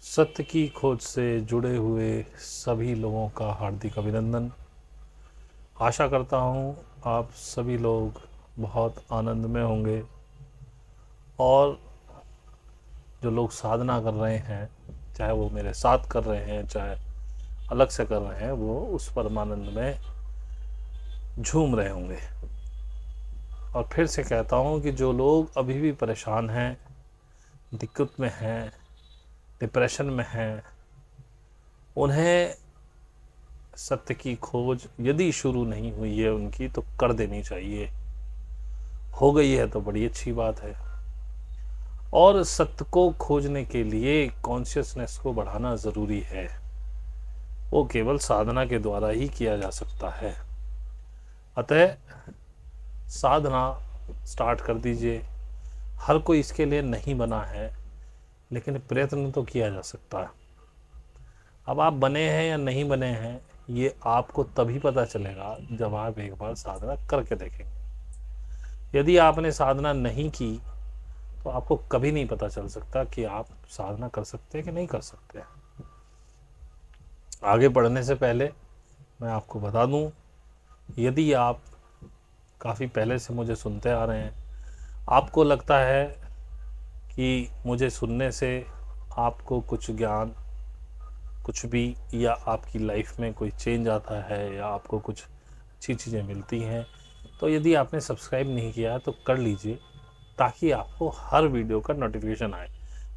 सत्य की खोज से जुड़े हुए सभी लोगों का हार्दिक अभिनंदन। आशा करता हूँ आप सभी लोग बहुत आनंद में होंगे और जो लोग साधना कर रहे हैं, चाहे वो मेरे साथ कर रहे हैं चाहे अलग से कर रहे हैं, वो उस परमानंद में झूम रहे होंगे। और फिर से कहता हूँ कि जो लोग अभी भी परेशान हैं, दिक्कत में हैं, डिप्रेशन में हैं, उन्हें सत्य की खोज यदि शुरू नहीं हुई है उनकी तो कर देनी चाहिए। हो गई है तो बड़ी अच्छी बात है। और सत्य को खोजने के लिए कॉन्शियसनेस को बढ़ाना ज़रूरी है। वो केवल साधना के द्वारा ही किया जा सकता है। अतः साधना स्टार्ट कर दीजिए। हर कोई इसके लिए नहीं बना है, लेकिन प्रयत्न तो किया जा सकता है। अब आप बने हैं या नहीं बने हैं, ये आपको तभी पता चलेगा जब आप एक बार साधना करके देखेंगे। यदि आपने साधना नहीं की तो आपको कभी नहीं पता चल सकता कि आप साधना कर सकते हैं कि नहीं कर सकते। आगे बढ़ने से पहले मैं आपको बता दूं, यदि आप काफ़ी पहले से मुझे सुनते आ रहे हैं, आपको लगता है कि मुझे सुनने से आपको कुछ ज्ञान, कुछ भी, या आपकी लाइफ में कोई चेंज आता है या आपको कुछ अच्छी चीज़ें मिलती हैं, तो यदि आपने सब्सक्राइब नहीं किया है तो कर लीजिए, ताकि आपको हर वीडियो का नोटिफिकेशन आए,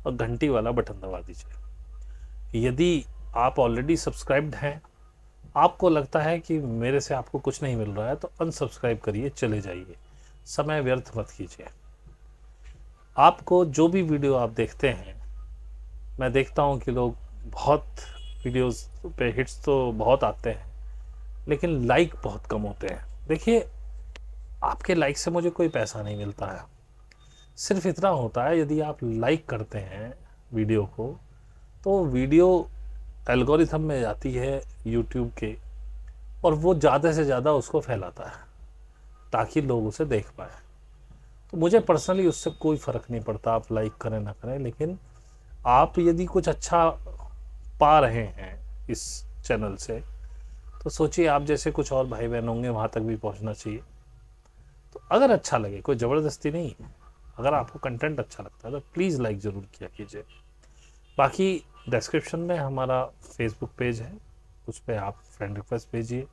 और घंटी वाला बटन दबा दीजिए। यदि आप ऑलरेडी सब्सक्राइब्ड हैं, आपको लगता है कि मेरे से आपको कुछ नहीं मिल रहा है, तो अनसब्सक्राइब करिए, चले जाइए, समय व्यर्थ मत कीजिए। आपको जो भी वीडियो आप देखते हैं, मैं देखता हूं कि लोग बहुत वीडियोस पे हिट्स तो बहुत आते हैं, लेकिन लाइक बहुत कम होते हैं। देखिए, आपके लाइक से मुझे कोई पैसा नहीं मिलता है। सिर्फ इतना होता है, यदि आप लाइक करते हैं वीडियो को, तो वीडियो एल्गोरिथम में जाती है यूट्यूब के, और वो ज़्यादा से ज़्यादा उसको फैलाता है ताकि लोग उसे देख पाए। तो मुझे पर्सनली उससे कोई फ़र्क नहीं पड़ता आप लाइक करें ना करें, लेकिन आप यदि कुछ अच्छा पा रहे हैं इस चैनल से, तो सोचिए आप जैसे कुछ और भाई बहन होंगे, वहाँ तक भी पहुँचना चाहिए। तो अगर अच्छा लगे, कोई ज़बरदस्ती नहीं, अगर आपको कंटेंट अच्छा लगता है तो प्लीज़ लाइक ज़रूर किया कीजिए। बाकी डिस्क्रिप्शन में हमारा फेसबुक पेज है, उस पर आप फ्रेंड रिक्वेस्ट भेजिए।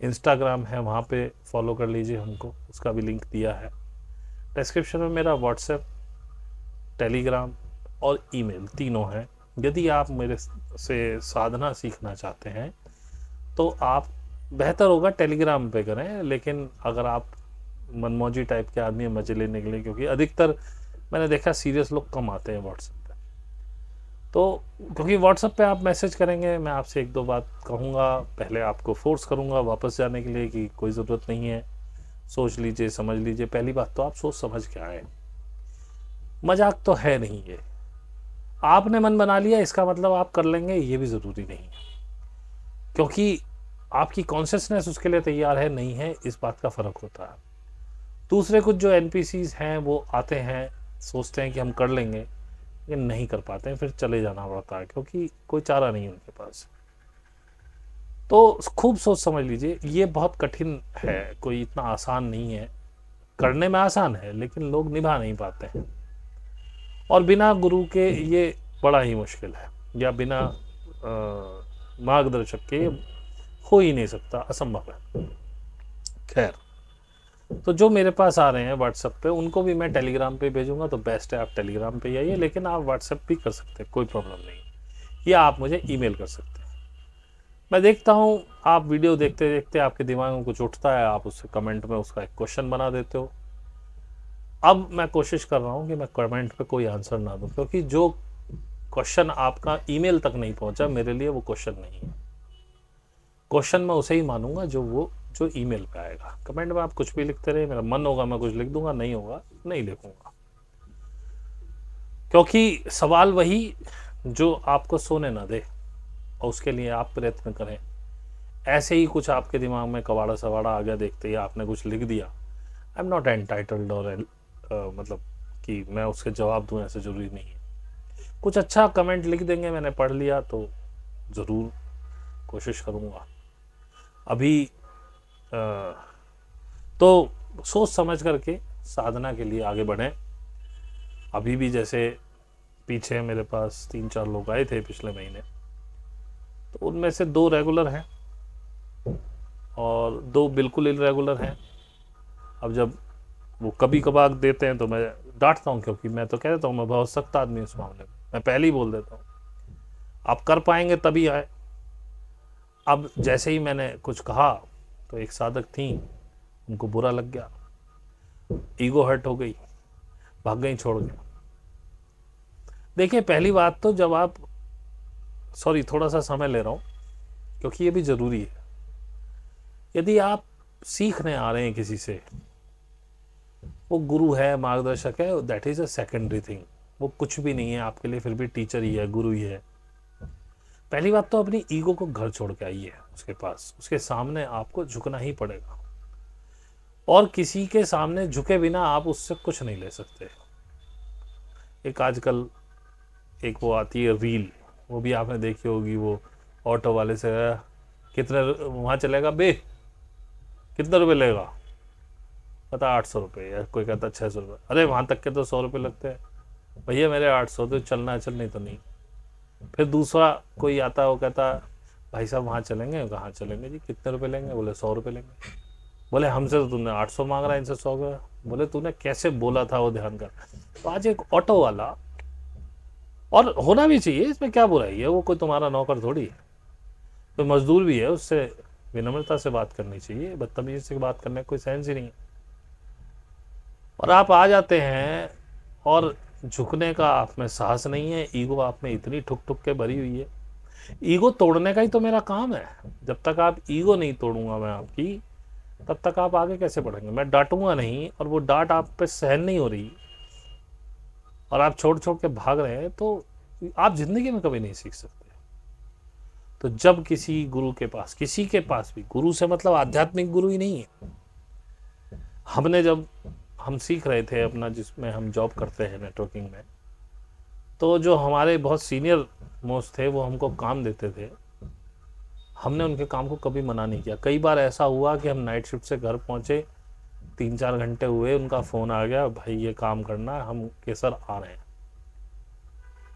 इंस्टाग्राम है, वहाँ पे फॉलो कर लीजिए हमको, उसका भी लिंक दिया है। डिस्क्रिप्शन में मेरा व्हाट्सएप, टेलीग्राम और ईमेल तीनों हैं। यदि आप मेरे से साधना सीखना चाहते हैं तो आप, बेहतर होगा टेलीग्राम पे करें, लेकिन अगर आप मनमौजी टाइप के आदमी हैं मजे लेने के लिए, क्योंकि अधिकतर मैंने देखा सीरियस लोग कम आते हैं व्हाट्सएप पे, तो क्योंकि व्हाट्सएप पे आप मैसेज करेंगे, मैं आपसे एक दो बात कहूँगा, पहले आपको फोर्स करूँगा वापस जाने के लिए कि कोई ज़रूरत नहीं है, सोच लीजिए, समझ लीजिए। पहली बात तो आप सोच समझ के आए, मजाक तो है नहीं ये। आपने मन बना लिया इसका मतलब आप कर लेंगे, ये भी ज़रूरी नहीं है, क्योंकि आपकी कॉन्शियसनेस उसके लिए तैयार है नहीं है, इस बात का फ़र्क होता है। दूसरे कुछ जो एनपीसीज हैं वो आते हैं, सोचते हैं कि हम कर लेंगे, लेकिन नहीं कर पाते हैं, फिर चले जाना पड़ता है, क्योंकि कोई चारा नहीं उनके पास। तो खूब सोच समझ लीजिए, ये बहुत कठिन है, कोई इतना आसान नहीं है। करने में आसान है, लेकिन लोग निभा नहीं पाते हैं, और बिना गुरु के ये बड़ा ही मुश्किल है, या बिना मार्गदर्शक के हो ही नहीं सकता, असंभव है। खैर, तो जो मेरे पास आ रहे हैं व्हाट्सएप पे, उनको भी मैं टेलीग्राम पे भेजूंगा, तो बेस्ट है आप टेलीग्राम पे आइए, लेकिन आप व्हाट्सएप भी कर सकते हैं, कोई प्रॉब्लम नहीं, या आप मुझे ईमेल कर सकते हैं। मैं देखता हूँ आप वीडियो देखते देखते आपके दिमाग में कुछ उठता है, आप उससे कमेंट में उसका एक क्वेश्चन बना देते हो। अब मैं कोशिश कर रहा हूँ कि मैं कमेंट पे कोई आंसर ना दूँ, क्योंकि जो क्वेश्चन आपका ईमेल तक नहीं पहुँचा, मेरे लिए वो क्वेश्चन नहीं है। क्वेश्चन मैं उसे ही मानूंगा जो ईमेल पे आएगा। कमेंट में आप कुछ भी लिखते रहे, मेरा मन होगा मैं कुछ लिख दूंगा, नहीं होगा नहीं लिखूंगा, क्योंकि सवाल वही जो आपको सोने ना दे, और उसके लिए आप प्रयत्न करें। ऐसे ही कुछ आपके दिमाग में कवाड़ा सवाड़ा आ गया, देखते ही आपने कुछ लिख दिया, आई एम नॉट एंटाइटल्ड, और मतलब कि मैं उसके जवाब दूं, ऐसे जरूरी नहीं है। कुछ अच्छा कमेंट लिख देंगे, मैंने पढ़ लिया तो ज़रूर कोशिश करूँगा। अभी तो सोच समझ करके साधना के लिए आगे बढ़ें। अभी भी जैसे पीछे मेरे पास 3-4 लोग आए थे पिछले महीने, तो उनमें से 2 रेगुलर हैं और 2 बिल्कुल इरेगुलर हैं। अब जब वो कभी कभार देते हैं तो मैं डांटता हूँ, क्योंकि मैं तो कह देता हूँ मैं बहुत सख्त आदमी हूँ इस मामले में, मैं पहले ही बोल देता हूँ आप कर पाएंगे तभी आए। अब जैसे ही मैंने कुछ कहा तो एक साधक थी, उनको बुरा लग गया, ईगो हर्ट हो गई, भाग गई छोड़ के। देखिए पहली बात तो जब आप, सॉरी थोड़ा सा समय ले रहा हूँ क्योंकि ये भी ज़रूरी है, यदि आप सीखने आ रहे हैं किसी से, वो गुरु है, मार्गदर्शक है, that is a secondary thing, वो कुछ भी नहीं है आपके लिए, फिर भी टीचर ही है, गुरु ही है। पहली बात तो अपनी ईगो को घर छोड़ के आइए उसके पास, उसके सामने आपको झुकना ही पड़ेगा और किसी के सामने झुके बिना आप उससे कुछ नहीं ले सकते। एक आजकल एक वो आती है रील, वो भी आपने देखी होगी, वो ऑटो वाले से कितने वहाँ चलेगा बे, कितने रुपए लेगा, पता 800 रुपये, या कोई कहता 600 रुपये, अरे वहाँ तक के तो 100 रुपये लगते हैं, भैया मेरे 800, तो चलना है चल, नहीं तो नहीं। फिर दूसरा कोई आता है, वो कहता भाई साहब वहाँ चलेंगे, कहाँ चलेंगे जी, कितने रुपए लेंगे, बोले 100 रुपये लेंगे। बोले हमसे तो तुमने 800 मांग रहा है, इनसे 100 का। बोले तूने कैसे बोला था वो ध्यान कर। तो आज एक ऑटो वाला, और होना भी चाहिए, इसमें क्या बुराई है, वो कोई तुम्हारा नौकर थोड़ी है, कोई मजदूर भी है, उससे विनम्रता से बात करनी चाहिए, बदतमीजी से बात करने का कोई सेंस ही नहीं है। और आप आ जाते हैं और झुकने का आप में साहस नहीं है, ईगो आप में इतनी ठुक ठुक के भरी हुई है। ईगो तोड़ने का ही तो मेरा काम है, जब तक आप ईगो नहीं तोड़ूंगा मैं आपकी, तब तक आप आगे कैसे बढ़ेंगे। मैं डांटूंगा नहीं, और वो डांट आप पे सहन नहीं हो रही और आप छोड़ छोड़ के भाग रहे हैं, तो आप जिंदगी में कभी नहीं सीख सकते। तो जब किसी गुरु के पास, किसी के पास भी, गुरु से मतलब आध्यात्मिक गुरु ही नहीं है, हमने जब हम सीख रहे थे अपना, जिसमें हम जॉब करते हैं नेटवर्किंग में, तो जो हमारे बहुत सीनियर मोस्ट थे वो हमको काम देते थे, हमने उनके काम को कभी मना नहीं किया। कई बार ऐसा हुआ कि हम नाइट शिफ्ट से घर पहुंचे, 3-4 घंटे हुए, उनका फ़ोन आ गया, भाई ये काम करना है, हम केसर आ रहे हैं।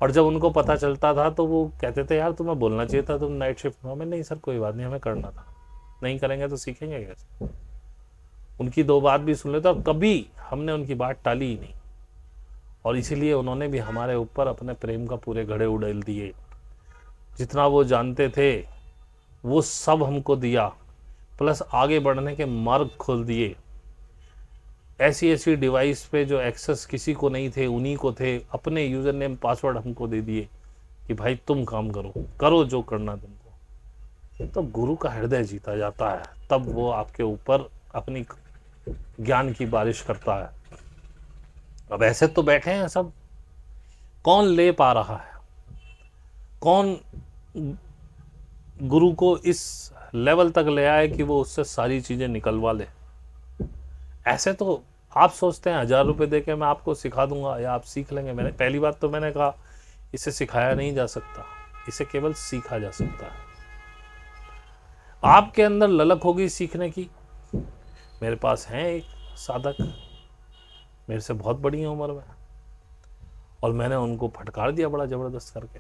और जब उनको पता चलता था तो वो कहते थे यार तुम्हें बोलना चाहिए था, तुम नाइट शिफ्ट में। हमें नहीं सर कोई बात नहीं, हमें करना था, नहीं करेंगे तो सीखेंगे कैसे। उनकी 2 बात भी सुन लेते और कभी हमने उनकी बात टाली ही नहीं, और इसीलिए उन्होंने भी हमारे ऊपर अपने प्रेम का पूरे घड़े उड़ेल दिए। जितना वो जानते थे वो सब हमको दिया, प्लस आगे बढ़ने के मार्ग खोल दिए। ऐसी ऐसी डिवाइस पे जो एक्सेस किसी को नहीं थे उन्हीं को थे, अपने यूज़र नेम पासवर्ड हमको दे दिए कि भाई तुम काम करो, करो जो करना तुमको। तो गुरु का हृदय जीता जाता है, तब वो आपके ऊपर अपनी ज्ञान की बारिश करता है। अब ऐसे तो बैठे हैं सब, कौन ले पा रहा है, कौन गुरु को इस लेवल तक ले आए कि वो उससे सारी चीज़ें निकलवा ले। ऐसे तो आप सोचते हैं 1000 रुपये दे के मैं आपको सिखा दूंगा या आप सीख लेंगे। मैंने पहली बात तो मैंने कहा इसे सिखाया नहीं जा सकता, इसे केवल सीखा जा सकता है। आपके अंदर ललक होगी सीखने की। मेरे पास हैं एक साधक, मेरे से बहुत बड़ी है उम्र में, और मैंने उनको फटकार दिया बड़ा ज़बरदस्त करके,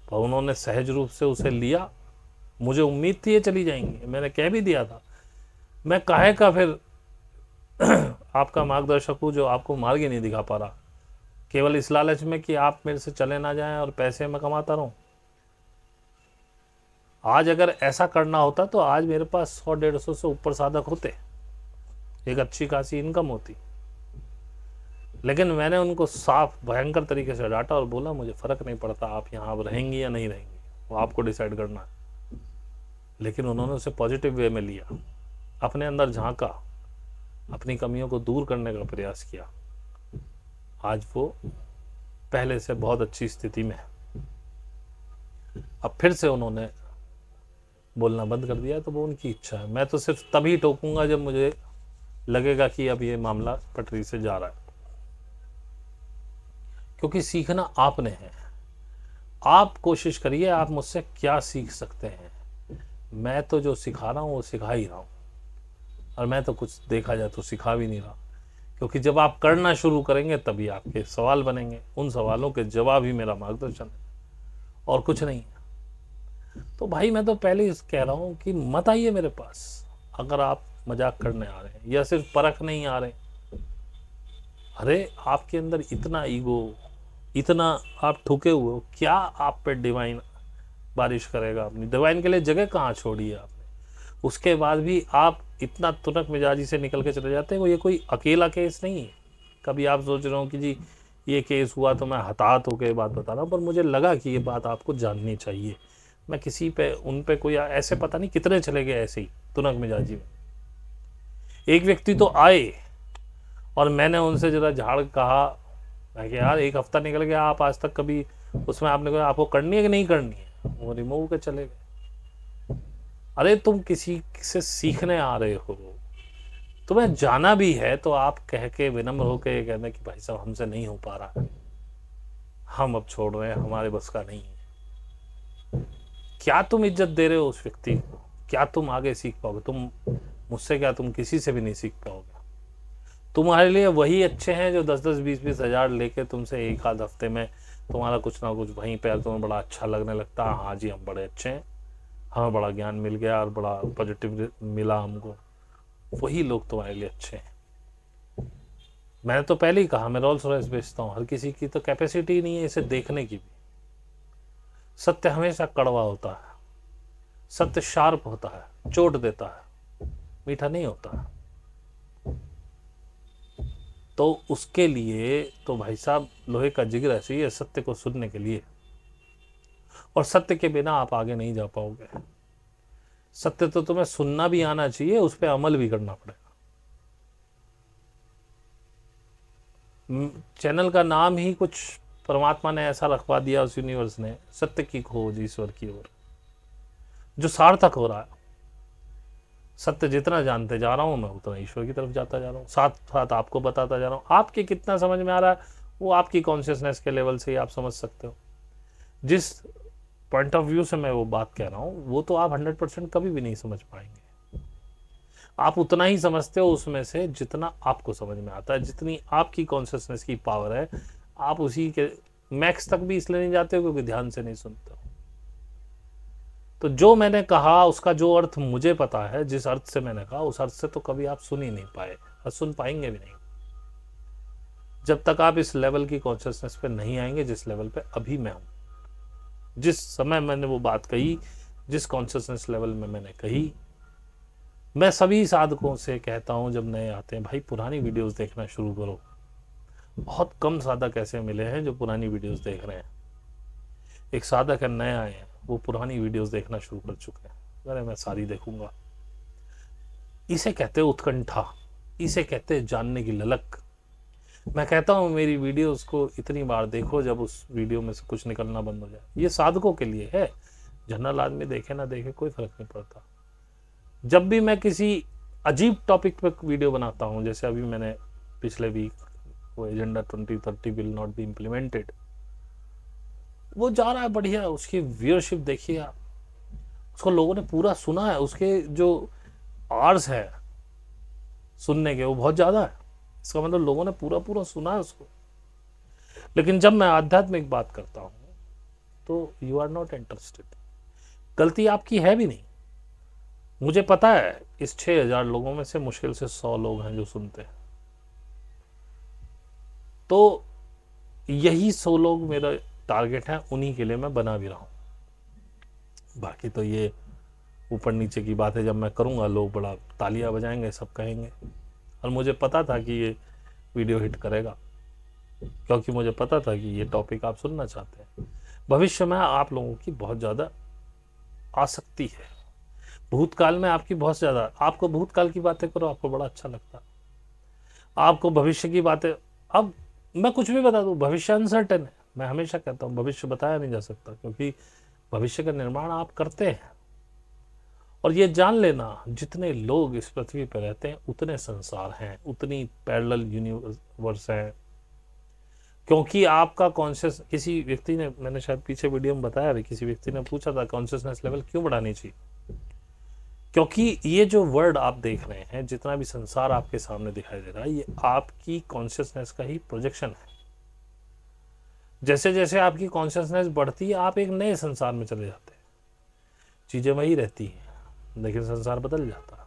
पर उन्होंने सहज रूप से उसे लिया। मुझे उम्मीद थी ये चली जाएंगी, मैंने कह भी दिया था मैं काहे का फिर आपका मार्गदर्शक हूँ जो आपको मार्ग ही नहीं दिखा पा रहा, केवल इस लालच में कि आप मेरे से चले ना जाएं और पैसे मैं कमाता रहूं। आज अगर ऐसा करना होता तो आज मेरे पास 100-150 से ऊपर साधक होते, एक अच्छी खासी इनकम होती। लेकिन मैंने उनको साफ भयंकर तरीके से डांटा और बोला मुझे फ़र्क नहीं पड़ता आप यहाँ अब रहेंगी या नहीं रहेंगी, वो आपको डिसाइड करना है। लेकिन उन्होंने उसे पॉजिटिव वे में लिया, अपने अंदर झांका, अपनी कमियों को दूर करने का प्रयास किया। आज वो पहले से बहुत अच्छी स्थिति में है। अब फिर से उन्होंने बोलना बंद कर दिया, तो वो उनकी इच्छा है। मैं तो सिर्फ तभी टोकूंगा जब मुझे लगेगा कि अब ये मामला पटरी से जा रहा है। क्योंकि सीखना आपने है। आप कोशिश करिए आप मुझसे क्या सीख सकते हैं। मैं तो जो सिखा रहा हूँ वो सिखा ही रहा हूँ, और मैं तो कुछ देखा जाए तो सिखा भी नहीं रहा, क्योंकि जब आप करना शुरू करेंगे तभी आपके सवाल बनेंगे, उन सवालों के जवाब ही मेरा मार्गदर्शन है, और कुछ नहीं है। तो भाई मैं तो पहले ही कह रहा हूँ कि मत आइए मेरे पास, अगर आप मजाक करने आ रहे हैं या सिर्फ परख नहीं आ रहे। अरे आपके अंदर इतना ईगो, इतना आप ठुके हुए हो, क्या आप पे डिवाइन बारिश करेगा? अपनी डिवाइन के लिए जगह कहाँ छोड़ी है आपने? उसके बाद भी आप इतना तुनक मिजाजी से निकल के चले जाते हो। ये कोई अकेला केस नहीं है। कभी आप सोच रहे हो कि जी ये केस हुआ तो मैं हताहत होकर बात बता रहा हूँ, पर मुझे लगा कि ये बात आपको जाननी चाहिए। मैं किसी पे उन पे कोई ऐसे पता नहीं कितने चले गए ऐसे ही तुनक मिजाजी में। एक व्यक्ति तो आए और मैंने उनसे जरा झाड़ कहा, मैं कि यार एक हफ्ता निकल गया, आप आज तक कभी उसमें आपने कहा आपको करनी है कि नहीं करनी है? वो रिमूव कर चले गए। अरे तुम किसी से सीखने आ रहे हो, तुम्हें जाना भी है तो आप कह के विनम्र होकर ये कहना कि भाई साहब हमसे नहीं हो पा रहा है, हम अब छोड़ रहे हैं, हमारे बस का नहीं है। क्या तुम इज्जत दे रहे हो उस व्यक्ति को? क्या तुम आगे सीख पाओगे? तुम मुझसे क्या, तुम किसी से भी नहीं सीख पाओगे। तुम्हारे लिए वही अच्छे हैं जो 10-10 20-20 हज़ार लेके तुमसे एक आध हफ्ते में तुम्हारा कुछ ना कुछ वहीं पर तुम्हें बड़ा अच्छा लगने लगता है, हाँ जी हम बड़े अच्छे हैं, हमें बड़ा ज्ञान मिल गया और बड़ा पॉजिटिव मिला हमको। वही लोग तुम्हारे लिए अच्छे हैं। मैंने तो पहले ही कहा मैं रोल्स रॉयस बेचता हूँ, हर किसी की तो कैपेसिटी नहीं है इसे देखने की भी। सत्य हमेशा कड़वा होता है, सत्य शार्प होता है, चोट देता है, मीठा नहीं होता है। तो उसके लिए तो भाई साहब लोहे का जिगर चाहिए सत्य को सुनने के लिए, और सत्य के बिना आप आगे नहीं जा पाओगे। सत्य तो तुम्हें सुनना भी आना चाहिए, उस पर अमल भी करना पड़ेगा। चैनल का नाम ही कुछ परमात्मा ने ऐसा रखवा दिया उस यूनिवर्स ने, सत्य की खोज ईश्वर की ओर, जो सार्थक हो रहा है। सत्य जितना जानते जा रहा हूं मैं उतना ईश्वर की तरफ जाता जा रहा हूं, साथ साथ आपको बताता जा रहा हूं। आपके कितना समझ में आ रहा है वो आपकी कॉन्शियसनेस के लेवल से ही आप समझ सकते हो। जिस पॉइंट ऑफ व्यू से मैं वो बात कह रहा हूं वो तो आप 100% कभी भी नहीं समझ पाएंगे। आप उतना ही समझते हो उसमें से जितना आपको समझ में आता है, जितनी आपकी कॉन्शियसनेस की पावर है। आप उसी के मैक्स तक भी इसलिए नहीं जाते हो क्योंकि ध्यान से नहीं सुनते हो। तो जो मैंने कहा उसका जो अर्थ मुझे पता है, जिस अर्थ से मैंने कहा उस अर्थ से तो कभी आप सुन ही नहीं पाए और सुन पाएंगे भी नहीं, जब तक आप इस लेवल की कॉन्शियसनेस पे नहीं आएंगे जिस लेवल पे अभी मैं हूं। जिस समय मैंने वो बात कही, जिस कॉन्शियसनेस लेवल में मैंने कही, मैं सभी साधकों से कहता हूं जब नए आते हैं भाई पुरानी वीडियोस देखना शुरू करो। बहुत कम साधक ऐसे मिले हैं जो पुरानी वीडियोस देख रहे हैं। एक साधक है नए आए हैं, वो पुरानी वीडियोस देखना शुरू कर चुके हैं। अरे मैं सारी देखूंगा। इसे कहते हैं उत्कंठा, इसे कहते हैं जानने की ललक। मैं कहता हूं मेरी वीडियोस को इतनी बार देखो जब उस वीडियो में से कुछ निकलना बंद हो जाए। ये साधकों के लिए है, जनरल आदमी देखे ना देखे कोई फर्क नहीं पड़ता। जब भी मैं किसी अजीब टॉपिक पे वीडियो बनाता हूं, जैसे अभी मैंने पिछले वीक वो agenda 2030 will not be implemented, वो जा रहा है बढ़िया, उसकी व्यूअरशिप देखिए आप, उसको लोगों ने पूरा सुना है, उसके जो आवर्स है सुनने के वो बहुत ज़्यादा है। इसका मतलब लोगों ने पूरा पूरा सुना है उसको। लेकिन जब मैं आध्यात्मिक बात करता हूँ तो यू आर नॉट इंटरेस्टेड। गलती आपकी है भी नहीं, मुझे पता है इस 6000 लोगों में से मुश्किल से 100 लोग हैं जो सुनते हैं। तो यही 100 लोग मेरा टारगेट है, उन्हीं के लिए मैं बना भी रहा हूं। बाकी तो ये ऊपर नीचे की बात है, जब मैं करूंगा लोग बड़ा तालियां बजाएंगे, सब कहेंगे। और मुझे पता था कि ये वीडियो हिट करेगा, क्योंकि मुझे पता था कि ये टॉपिक आप सुनना चाहते हैं। भविष्य में आप लोगों की बहुत ज़्यादा आसक्ति है, भूतकाल में आपकी बहुत ज़्यादा, आपको भूतकाल की बातें करो आपको बड़ा अच्छा लगता है, आपको भविष्य की बातें, अब मैं कुछ भी बता दूं भविष्य अनसर्टेन है। मैं हमेशा कहता हूं भविष्य बताया नहीं जा सकता, क्योंकि भविष्य का निर्माण आप करते हैं। और ये जान लेना जितने लोग इस पृथ्वी पर रहते हैं उतने संसार हैं, उतनी पैरेलल यूनिवर्स हैं। क्योंकि आपका कॉन्शियस, किसी व्यक्ति ने, मैंने शायद पीछे वीडियो में बताया भी, किसी व्यक्ति ने पूछा था कॉन्शियसनेस लेवल क्यों बढ़ानी चाहिए। क्योंकि ये जो वर्ड आप देख रहे हैं, जितना भी संसार आपके सामने दिखाई दे रहा है, ये आपकी कॉन्शियसनेस का ही प्रोजेक्शन है। जैसे जैसे आपकी कॉन्शियसनेस बढ़ती है, आप एक नए संसार में चले जाते हैं। चीजें वही रहती हैं लेकिन संसार बदल जाता है।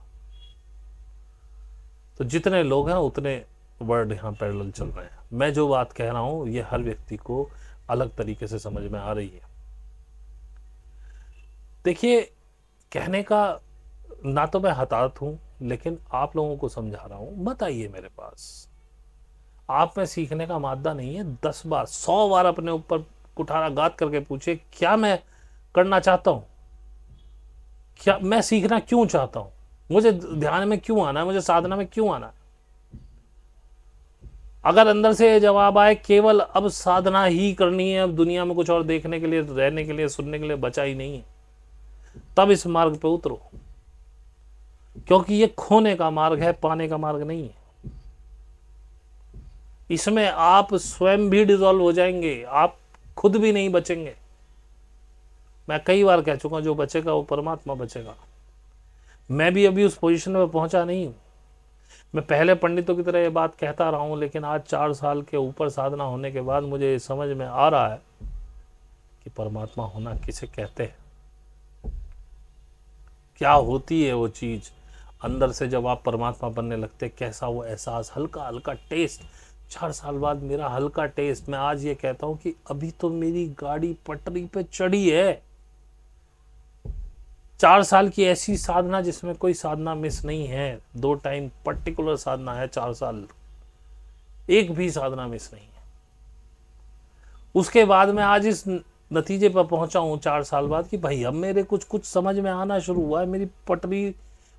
तो जितने लोग हैं उतने वर्ड यहाँ पैरेलल चल रहे हैं। मैं जो बात कह रहा हूं ये हर व्यक्ति को अलग तरीके से समझ में आ रही है। देखिए, कहने का ना तो मैं हताहत हूं, लेकिन आप लोगों को समझा रहा हूं, मत आइए मेरे पास। आप में सीखने का मादा नहीं है। 10 बार 100 बार अपने ऊपर कुठारा गात करके पूछिए, क्या मैं करना चाहता हूं, क्या मैं सीखना क्यों चाहता हूं, मुझे ध्यान में क्यों आना है, मुझे साधना में क्यों आना है। अगर अंदर से ये जवाब आए केवल अब साधना ही करनी है, अब दुनिया में कुछ और देखने के लिए, रहने के लिए, सुनने के लिए बचा ही नहीं है, तब इस मार्ग पे उतरो। क्योंकि ये खोने का मार्ग है, पाने का मार्ग नहीं है। इसमें आप स्वयं भी डिसॉल्व हो जाएंगे, आप खुद भी नहीं बचेंगे। मैं कई बार कह चुका हूं, जो बचेगा वो परमात्मा बचेगा। मैं भी अभी उस पोजीशन में पहुंचा नहीं हूं। मैं पहले पंडितों की तरह ये बात कहता रहा हूं, लेकिन आज 4 साल के ऊपर साधना होने के बाद मुझे समझ में आ रहा है कि परमात्मा होना किसे कहते हैं, क्या होती है वो चीज। अंदर से जब आप परमात्मा बनने लगते, कैसा वो एहसास, हल्का हल्का टेस्ट। 4 साल बाद मेरा हल्का टेस्ट, मैं आज ये कहता हूं कि अभी तो मेरी गाड़ी पटरी पे चढ़ी है। 4 साल की ऐसी साधना जिसमें कोई साधना मिस नहीं है, 2 टाइम पर्टिकुलर साधना है, 4 साल एक भी साधना मिस नहीं है। उसके बाद मैं आज इस नतीजे पर पहुंचा हूं 4 साल बाद कि भाई अब मेरे कुछ समझ में आना शुरू हुआ है। मेरी पटरी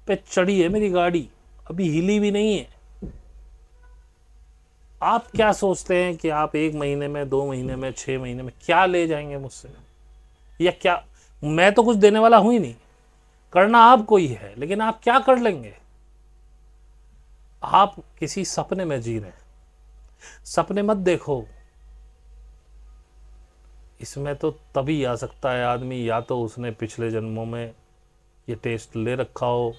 पे चढ़ी है मेरी गाड़ी, अभी हिली भी नहीं है। आप क्या सोचते हैं कि आप 1 महीने में, 2 महीने में, 6 महीने में क्या ले जाएंगे मुझसे, या क्या? मैं तो कुछ देने वाला हूं ही नहीं, करना आपको ही है, लेकिन आप क्या कर लेंगे? आप किसी सपने में जी रहे हैं। सपने मत देखो। इसमें तो तभी आ सकता है आदमी, या तो उसने पिछले जन्मों में ये टेस्ट ले रखा हो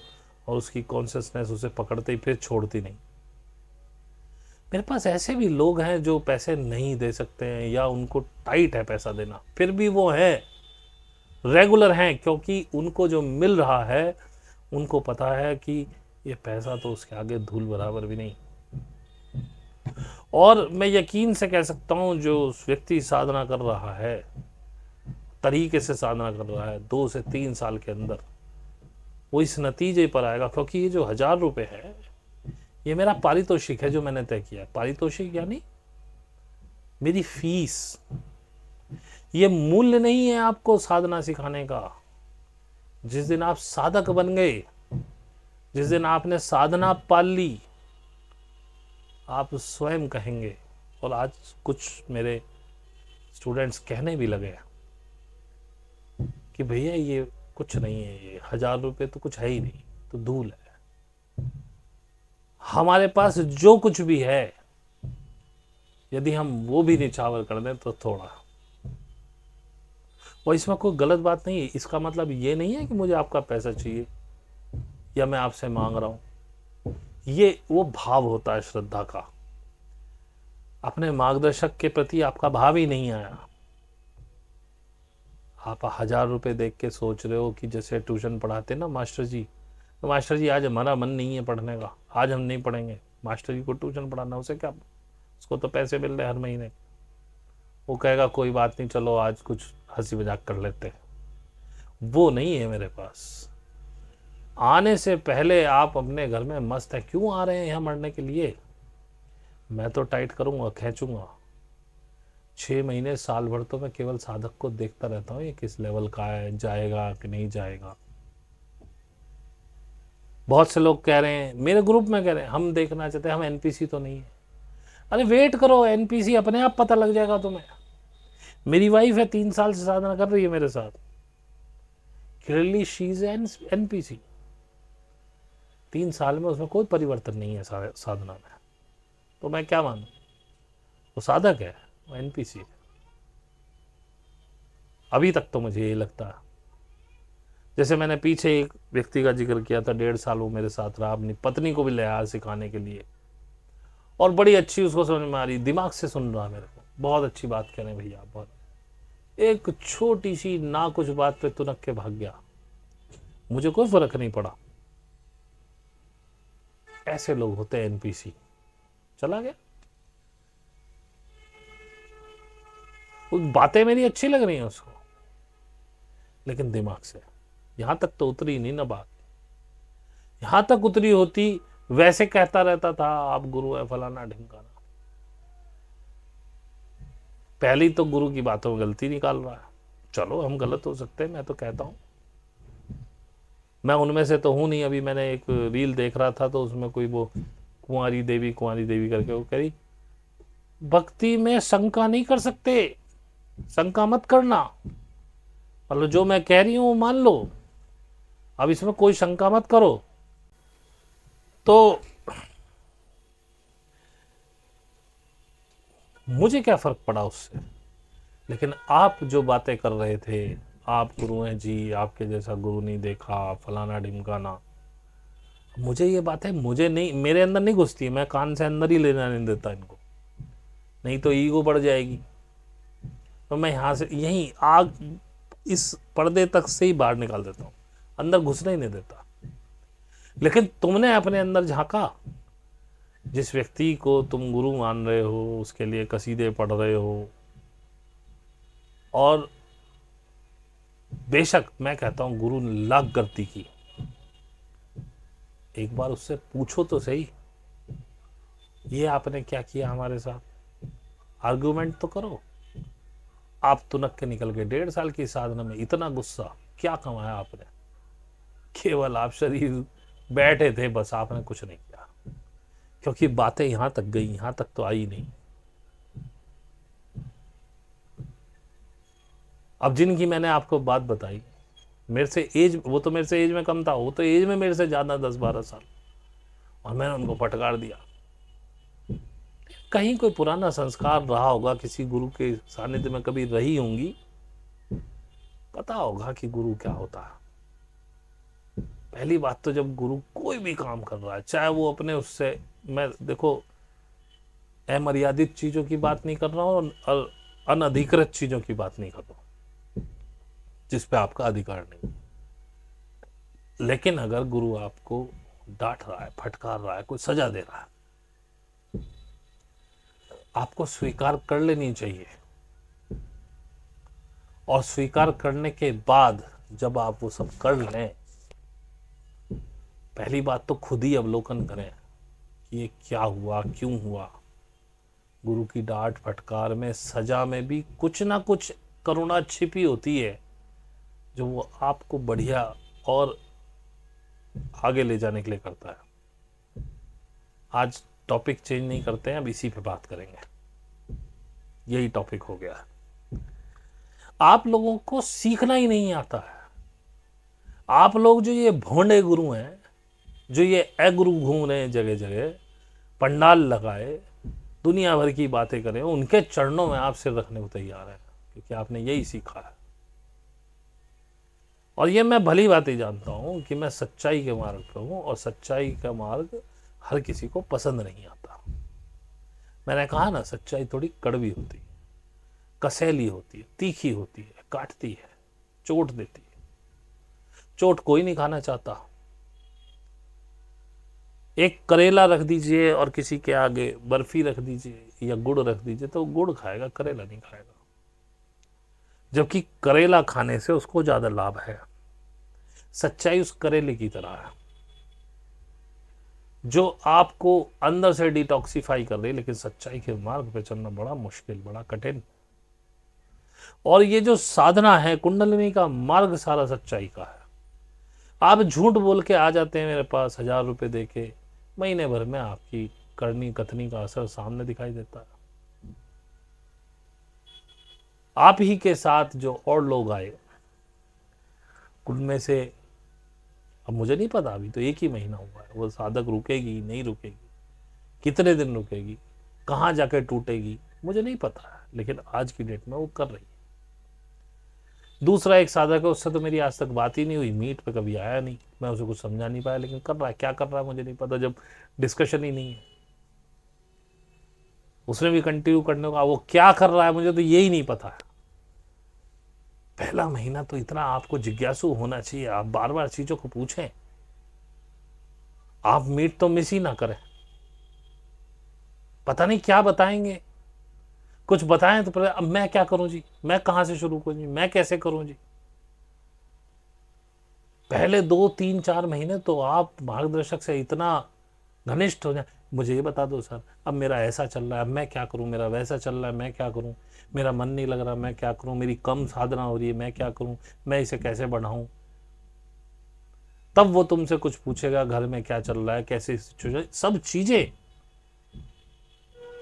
और उसकी कॉन्शियसनेस उसे पकड़ते ही फिर छोड़ती नहीं। मेरे पास ऐसे भी लोग हैं जो पैसे नहीं दे सकते हैं, या उनको टाइट है पैसा देना, फिर भी वो हैं, रेगुलर हैं, क्योंकि उनको जो मिल रहा है उनको पता है कि ये पैसा तो उसके आगे धूल बराबर भी नहीं। और मैं यकीन से कह सकता हूं, जो व्यक्ति साधना कर रहा है, तरीके से साधना कर रहा है, 2 से 3 साल के अंदर वो इस नतीजे पर आएगा। क्योंकि ये जो 1000 रुपए है, ये मेरा पारितोषिक है जो मैंने तय किया। पारितोषिक यानी मेरी फीस। ये मूल्य नहीं है आपको साधना सिखाने का। जिस दिन आप साधक बन गए, जिस दिन आपने साधना पाल ली, आप स्वयं कहेंगे, और आज कुछ मेरे स्टूडेंट्स कहने भी लगे कि भैया ये कुछ नहीं है, ये 1000 रुपये तो कुछ है ही नहीं, तो धूल है। हमारे पास जो कुछ भी है, यदि हम वो भी निछावर कर दें तो थोड़ा। और इसमें कोई गलत बात नहीं है। इसका मतलब ये नहीं है कि मुझे आपका पैसा चाहिए या मैं आपसे मांग रहा हूं। ये वो भाव होता है श्रद्धा का। अपने मार्गदर्शक के प्रति आपका भाव ही नहीं आया। आप 1000 रुपये देख के सोच रहे हो कि जैसे ट्यूशन पढ़ाते ना मास्टर जी, तो मास्टर जी आज हमारा मन नहीं है पढ़ने का, आज हम नहीं पढ़ेंगे। मास्टर जी को ट्यूशन पढ़ाना, उसे क्या, उसको तो पैसे मिल रहे हर महीने। वो कहेगा कोई बात नहीं, चलो आज कुछ हंसी मजाक कर लेते हैं। वो नहीं है मेरे पास। आने से पहले आप अपने घर में मस्त है, क्यों आ रहे हैं यहाँ मरने के लिए? मैं तो टाइट करूंगा, खींचूंगा। 6 महीने, साल भर तो मैं केवल साधक को देखता रहता हूँ, ये किस लेवल का है, जाएगा कि नहीं जाएगा। बहुत से लोग कह रहे हैं, मेरे ग्रुप में कह रहे हैं, हम देखना चाहते हैं, हम एनपीसी तो नहीं है। अरे वेट करो, एनपीसी अपने आप पता लग जाएगा तुम्हें। मेरी वाइफ है, 3 साल से साधना कर रही है मेरे साथ। Clearly she is NPC. 3 साल में उसमें कोई परिवर्तन नहीं है साधना में। तो मैं क्या मानूं? वो साधक है। वो एनपीसी है। अभी तक तो मुझे ये लगता है। जैसे मैंने पीछे एक व्यक्ति का जिक्र किया था, 1.5 साल वो मेरे साथ रहा, अपनी पत्नी को भी ले आया सिखाने के लिए, और बड़ी अच्छी उसको समझ में आ रही, दिमाग से सुन रहा मेरे को, बहुत अच्छी बात कह रहे हैं भैया आप, बहुत। एक छोटी सी ना कुछ बात पे तुनक के भाग गया, मुझे कोई फर्क नहीं पड़ा। ऐसे लोग होते हैं एनपीसी। चला गया। वो बातें मेरी अच्छी लग रही हैं उसको, लेकिन दिमाग से यहां तक तो उतरी नहीं ना बात। यहां तक उतरी होती, वैसे कहता रहता था आप गुरु है फलाना ढिमकाना। पहली तो गुरु की बातों में गलती निकाल रहा है। चलो हम गलत हो सकते हैं, मैं तो कहता हूं, मैं उनमें से तो हूं नहीं। अभी मैंने एक रील देख रहा था, तो उसमें कोई वो कुंवारी देवी करके वो करी, भक्ति में शंका नहीं कर सकते, शंका मत करना, मतलब जो मैं कह रही हूं वो मान लो, अब इसमें कोई शंका मत करो। तो मुझे क्या फर्क पड़ा उससे। लेकिन आप जो बातें कर रहे थे, आप गुरु हैं जी, आपके जैसा गुरु नहीं देखा, फलाना ढिमकाना, मुझे ये बातें मुझे नहीं, मेरे अंदर नहीं घुसती, मैं कान से अंदर ही लेना नहीं देता इनको, नहीं तो ईगो बढ़ जाएगी। तो मैं यहाँ से यहीं आग इस पर्दे तक से ही बाहर निकाल देता हूँ, अंदर घुसने ही नहीं देता। लेकिन तुमने अपने अंदर झांका, जिस व्यक्ति को तुम गुरु मान रहे हो उसके लिए कसीदे पढ़ रहे हो, और बेशक मैं कहता हूं गुरु ने लाख गलती की, एक बार उससे पूछो तो सही, ये आपने क्या किया हमारे साथ, आर्गुमेंट तो करो। आप तुनक के निकल के 1.5 साल की साधना में इतना गुस्सा, क्या कमाया आपने? केवल आप शरीर बैठे थे बस, आपने कुछ नहीं किया, क्योंकि बातें यहां तक गई, यहां तक तो आई नहीं। अब जिनकी मैंने आपको बात बताई, मेरे से एज, वो तो मेरे से एज में कम था, वो तो एज में मेरे से ज़्यादा 10-12 साल, और मैंने उनको फटकार दिया। कहीं कोई पुराना संस्कार रहा होगा, किसी गुरु के सानिध्य में कभी रही होंगी, पता होगा कि गुरु क्या होता है। पहली बात तो जब गुरु कोई भी काम कर रहा है, चाहे वो अपने उससे, मैं देखो अमर्यादित चीज़ों की बात नहीं कर रहा हूँ और अनधिकृत चीज़ों की बात नहीं कर रहा हूँ जिस पे आपका अधिकार नहीं। लेकिन अगर गुरु आपको डांट रहा है, फटकार रहा है, कोई सजा दे रहा है, आपको स्वीकार कर लेनी चाहिए। और स्वीकार करने के बाद जब आप वो सब कर लें, पहली बात तो खुद ही अवलोकन करें कि ये क्या हुआ, क्यों हुआ। गुरु की डांट फटकार में, सजा में भी कुछ ना कुछ करुणा छिपी होती है, जो वो आपको बढ़िया और आगे ले जाने के लिए करता है। आज टॉपिक चेंज नहीं करते हैं, अब इसी पे बात करेंगे, यही टॉपिक हो गया है। आप लोगों को सीखना ही नहीं आता है। आप लोग जो ये भोंडे गुरु हैं, जो ये अगुरु घूम रहे हैं जगह जगह, पंडाल लगाए, दुनिया भर की बातें करें, उनके चरणों में आप सिर रखने को तैयार है, क्योंकि आपने यही सीखा है। और ये मैं भली बात ही जानता हूं कि मैं सच्चाई के मार्ग पर हूं, और सच्चाई का मार्ग हर किसी को पसंद नहीं आता। मैंने कहा ना, सच्चाई थोड़ी कड़वी होती है, कसैली होती है, तीखी होती है, काटती है, चोट देती है। चोट कोई नहीं खाना चाहता। एक करेला रख दीजिए और किसी के आगे बर्फी रख दीजिए या गुड़ रख दीजिए, तो गुड़ खाएगा, करेला नहीं खाएगा। जबकि करेला खाने से उसको ज्यादा लाभ है। सच्चाई उस करेले की तरह है, जो आपको अंदर से डिटॉक्सिफाई कर रही है। लेकिन सच्चाई के मार्ग पे चलना बड़ा मुश्किल, बड़ा कठिन। और ये जो साधना है, कुंडलिनी का मार्ग सारा सच्चाई का है। आप झूठ बोल के आ जाते हैं मेरे पास 1000 रुपए दे के, महीने भर में आपकी करनी कथनी का असर सामने दिखाई देता है। आप ही के साथ जो और लोग आए, उनमें से, अब मुझे नहीं पता, अभी तो 1 ही महीना हुआ है, वो साधक रुकेगी नहीं रुकेगी, कितने दिन रुकेगी, कहाँ जाके टूटेगी, मुझे नहीं पता है। लेकिन आज की डेट में वो कर रही है। दूसरा एक साधक है, उससे तो मेरी आज तक बात ही नहीं हुई, मीट पे कभी आया नहीं, मैं उसे कुछ समझा नहीं पाया, लेकिन कर रहा है। क्या कर रहा है मुझे नहीं पता, जब डिस्कशन ही नहीं है। उसने भी कंटिन्यू करने का, वो क्या कर रहा है मुझे तो यही नहीं पता है। पहला महीना तो इतना आपको जिज्ञासु होना चाहिए, आप बार बार चीजों को पूछें, आप मीट तो मिस ही ना करें। पता नहीं क्या बताएंगे, कुछ बताएं तो पहले अब मैं क्या करूं जी, मैं कहां से शुरू करूं जी, मैं कैसे करूं जी। पहले 2 3 4 महीने तो आप मार्गदर्शक से इतना घनिष्ठ हो जाए, मुझे ये बता दो सर, अब मेरा ऐसा चल रहा है, अब मैं क्या करूं, मेरा वैसा चल रहा है, मैं क्या करूं, मेरा मन नहीं लग रहा, मैं क्या करूं, मेरी कम साधना हो रही है, मैं क्या करूं, मैं इसे कैसे बढ़ाऊं। तब वो तुमसे कुछ पूछेगा, घर में क्या चल रहा है, कैसे सिचुएशन, सब चीजें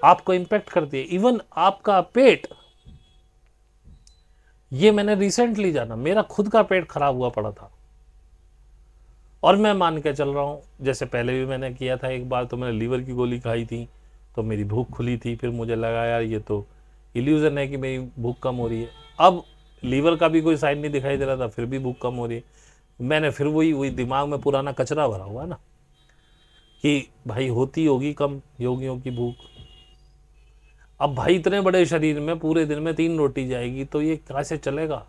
आपको इंपैक्ट करती है। इवन आपका पेट, ये मैंने रिसेंटली जाना, मेरा खुद का पेट खराब हुआ पड़ा था, और मैं मान के चल रहा हूं, जैसे पहले भी मैंने किया था एक बार, तो मैंने लीवर की गोली खाई थी तो मेरी भूख खुली थी, फिर मुझे लगा यार ये तो इल्यूजन है कि मेरी भूख कम हो रही है। अब लीवर का भी कोई साइन नहीं दिखाई दे रहा था, फिर भी भूख कम हो रही है। मैंने फिर वही वही दिमाग में पुराना कचरा भरा हुआ ना कि भाई होती होगी कम योगियों की भूख। अब भाई इतने बड़े शरीर में पूरे दिन में 3 रोटी जाएगी तो ये कैसे चलेगा।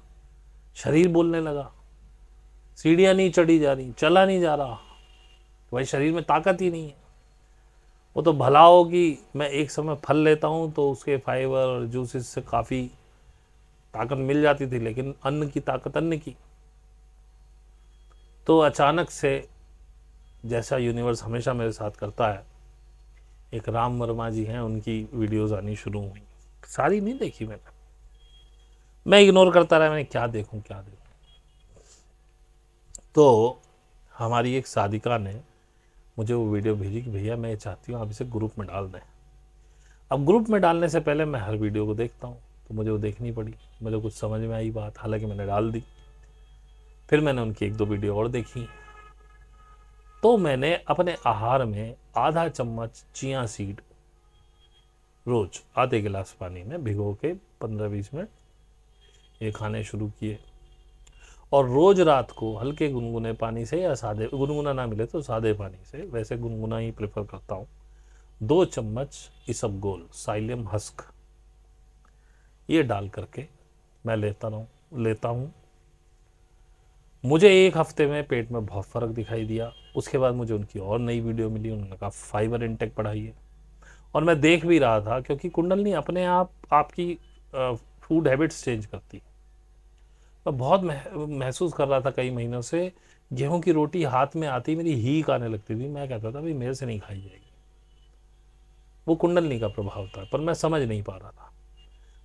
शरीर बोलने लगा, सीढ़ियां नहीं चढ़ी जा रही, चला नहीं जा रहा, भाई शरीर में ताकत ही नहीं है। वो तो भला हो कि मैं एक समय फल लेता हूँ तो उसके फाइबर और जूसेस से काफ़ी ताकत मिल जाती थी, लेकिन अन्न की ताकत अन्न की। तो अचानक से, जैसा यूनिवर्स हमेशा मेरे साथ करता है, एक राम वर्मा जी हैं, उनकी वीडियोस आनी शुरू हुई। सारी नहीं देखी मैंने, मैं इग्नोर करता रहा, मैंने क्या देखूं क्या देखूं। तो हमारी एक साधिका ने मुझे वो वीडियो भेजी कि भैया मैं चाहती हूँ आप इसे ग्रुप में डाल दें। अब ग्रुप में डालने से पहले मैं हर वीडियो को देखता हूँ, तो मुझे वो देखनी पड़ी, मुझे कुछ समझ में आई बात, हालांकि मैंने डाल दी। फिर मैंने उनकी 1 2 वीडियो और देखी, तो मैंने अपने आहार में आधा चम्मच चिया सीड रोज आधे गिलास पानी में भिगो के 15 20 मिनट ये खाने शुरू किए। और रोज रात को हल्के गुनगुने पानी से, या सादे, गुनगुना ना मिले तो सादे पानी से, वैसे गुनगुना ही प्रेफर करता हूँ, 2 चम्मच इसबगोल साइलियम हस्क ये डाल करके मैं लेता हूँ। मुझे 1 हफ्ते में पेट में बहुत फ़र्क दिखाई दिया। उसके बाद मुझे उनकी और नई वीडियो मिली, उन्होंने कहा फाइबर इंटेक बढ़ाइए, और मैं देख भी रहा था, क्योंकि कुंडलनी अपने आप आपकी फूड हैबिट्स चेंज करती है। मैं बहुत महसूस कर रहा था कई महीनों से, गेहूं की रोटी हाथ में आती मेरी हीक आने लगती थी, मैं कहता था भाई मेरे से नहीं खाई जाएगी। वो कुंडलनी का प्रभाव था, पर मैं समझ नहीं पा रहा था।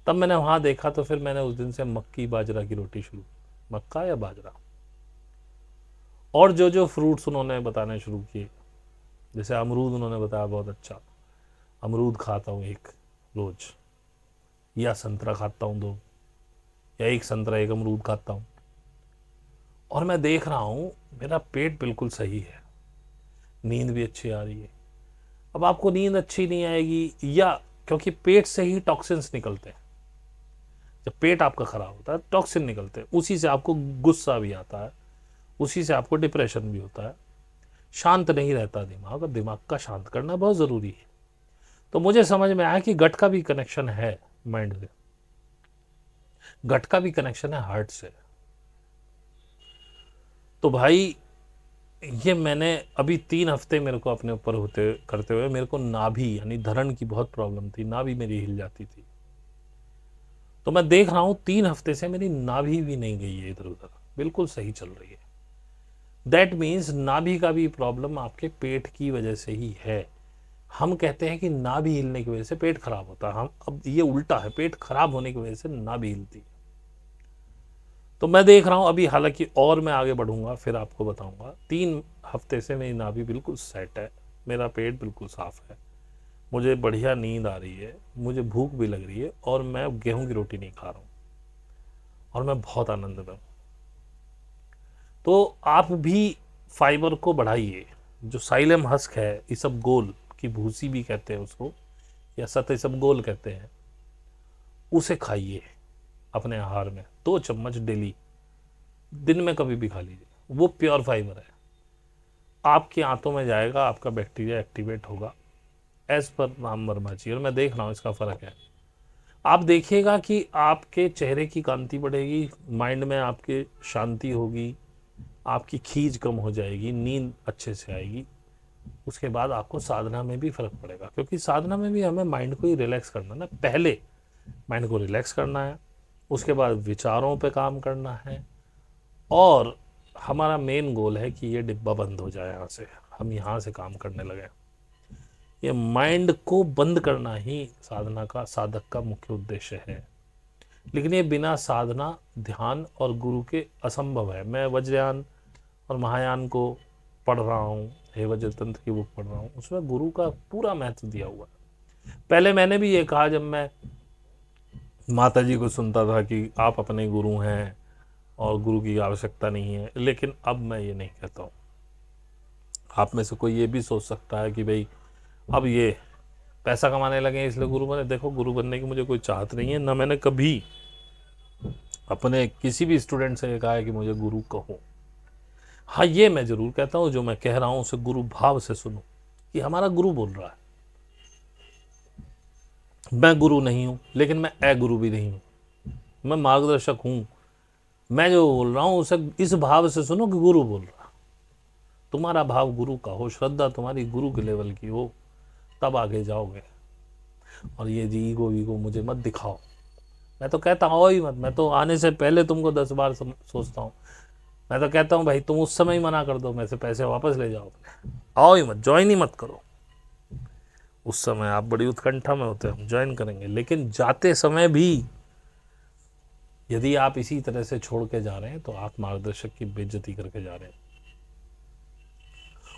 तब मैंने वहां देखा, तो फिर मैंने उस दिन से मक्की बाजरा की रोटी शुरू, मक्का या बाजरा, और जो जो फ्रूट्स उन्होंने बताने शुरू किए, जैसे अमरूद उन्होंने बताया बहुत अच्छा, अमरूद खाता हूँ 1 रोज, या संतरा खाता हूँ 2, या 1 संतरा 1 अमरूद खाता हूँ, और मैं देख रहा हूँ मेरा पेट बिल्कुल सही है, नींद भी अच्छी आ रही है। अब आपको नींद अच्छी नहीं आएगी, या क्योंकि पेट से ही टॉक्सिन्स निकलते हैं, जब पेट आपका खराब होता है टॉक्सिन निकलते हैं, उसी से आपको गुस्सा भी आता है, उसी से आपको डिप्रेशन भी होता है, शांत नहीं रहता दिमाग, और दिमाग का शांत करना बहुत ज़रूरी है। तो मुझे समझ में आया कि गट का भी कनेक्शन है माइंड से, गट का भी कनेक्शन है हार्ट से। तो भाई ये मैंने अभी 3 हफ्ते मेरे को अपने ऊपर होते करते हुए, मेरे को नाभि यानी धरण की बहुत प्रॉब्लम थी, नाभि मेरी हिल जाती थी। तो मैं देख रहा हूं 3 हफ्ते से मेरी नाभि भी नहीं गई है इधर उधर, बिल्कुल सही चल रही है। दैट मीन्स नाभि का भी प्रॉब्लम आपके पेट की वजह से ही है। हम कहते हैं कि नाभि हिलने की वजह से पेट खराब होता है, हम अब ये उल्टा है, पेट खराब होने की वजह से नाभि हिलती है। तो मैं देख रहा हूं अभी, हालांकि और मैं आगे बढ़ूंगा फिर आपको बताऊंगा, 3 हफ्ते से मेरी नाभि बिल्कुल सेट है, मेरा पेट बिल्कुल साफ है, मुझे बढ़िया नींद आ रही है, मुझे भूख भी लग रही है, और मैं गेहूं की रोटी नहीं खा रहा हूं, और मैं बहुत आनंद में हूं। तो आप भी फाइबर को बढ़ाइए। जो साइलम हस्क है, इसबगोल की भूसी भी कहते हैं उसको, या सत इसबगोल कहते हैं, उसे खाइए अपने आहार में, 2 चम्मच डेली, दिन में कभी भी खा लीजिए, वो प्योर फाइबर है। आपकी आंतों में जाएगा, आपका बैक्टीरिया एक्टिवेट होगा एज पर राम वर्मा जी, और मैं देख रहा हूँ इसका फ़र्क है। आप देखिएगा कि आपके चेहरे की कांति बढ़ेगी, माइंड में आपके शांति होगी, आपकी खीज कम हो जाएगी, नींद अच्छे से आएगी। उसके बाद आपको साधना में भी फ़र्क पड़ेगा, क्योंकि साधना में भी हमें माइंड को ही रिलैक्स करना ना, पहले माइंड को रिलैक्स करना है, उसके बाद विचारों पे काम करना है, और हमारा मेन गोल है कि ये डिब्बा बंद हो जाए, यहाँ से हम यहाँ से काम करने लगे। ये माइंड को बंद करना ही साधना का, साधक का मुख्य उद्देश्य है। लेकिन ये बिना साधना, ध्यान और गुरु के असंभव है। मैं वज्रयान और महायान को पढ़ रहा हूँ, हे वज्र तंत्र की बुक पढ़ रहा हूँ, उसमें गुरु का पूरा महत्व दिया हुआ है। पहले मैंने भी ये कहा जब मैं माता जी को सुनता था कि आप अपने गुरु हैं और गुरु की आवश्यकता नहीं है, लेकिन अब मैं ये नहीं कहता हूँ। आप में से कोई ये भी सोच सकता है कि भाई अब ये पैसा कमाने लगे हैं इसलिए गुरु बने। देखो, गुरु बनने की मुझे कोई चाहत नहीं है, ना मैंने कभी अपने किसी भी स्टूडेंट से कहा है कि मुझे गुरु कहो। हाँ, ये मैं जरूर कहता हूँ, जो मैं कह रहा हूँ उसे गुरु भाव से सुनो कि हमारा गुरु बोल रहा है। मैं गुरु नहीं हूँ, लेकिन मैं अगुरु भी नहीं हूँ, मैं मार्गदर्शक हूँ। मैं जो बोल रहा हूँ उसे इस भाव से सुनो कि गुरु बोल रहा। तुम्हारा भाव गुरु का हो, श्रद्धा तुम्हारी गुरु के लेवल की हो, तब आगे जाओगे। और ये जी ईगो वीगो मुझे मत दिखाओ। मैं तो कहता हूँ ही मत, मैं तो आने से पहले तुमको 10 बार सोचता हूँ। मैं तो कहता हूँ भाई तुम उस समय ही मना कर दो, मैं से पैसे वापस ले जाओ, आओ ही मत, ज्वाइन ही मत करो। उस समय आप बड़ी उत्कंठा में होते, हम ज्वाइन करेंगे, लेकिन जाते समय भी यदि आप इसी तरह से छोड़ के जा रहे हैं तो आप मार्गदर्शक की बेइज्जती करके जा रहे हैं,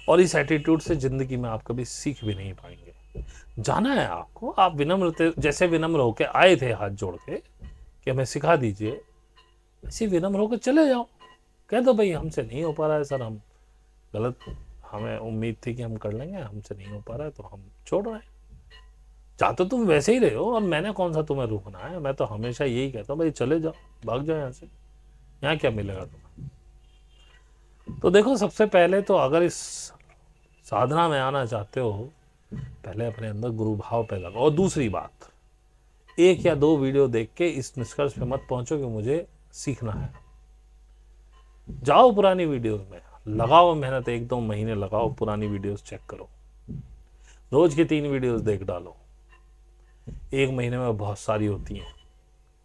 और इस एटीट्यूड से जिंदगी में आप कभी सीख भी नहीं पाएंगे। जाना है आपको, आप विनम्र, जैसे विनम्र होके आए थे हाथ जोड़ के कि हमें सिखा दीजिए, ऐसे विनम्र होकर चले जाओ। कह दो भाई हमसे नहीं हो पा रहा है सर, हम गलत, हमें उम्मीद थी कि हम कर लेंगे, हमसे नहीं हो पा रहा है तो हम छोड़ रहे हैं। जा तो तुम वैसे ही रहे हो, अब मैंने कौन सा तुम्हें रोकना है। मैं तो हमेशा यही कहता हूँ भाई चले जाओ, भाग जाओ यहाँ से, यहाँ क्या मिलेगा तुम्हें। तो देखो, सबसे पहले तो अगर इस साधना में आना चाहते हो, पहले अपने अंदर गुरु भाव पैदा करो। और दूसरी बात, 1 या 2 वीडियो देख के इस निष्कर्ष पे मत पहुंचो कि मुझे सीखना है। जाओ पुरानी वीडियोस में, लगाओ मेहनत, 1-2 महीने लगाओ, पुरानी वीडियोस चेक करो, रोज की 3 वीडियोस देख डालो। 1 महीने में बहुत सारी होती हैं,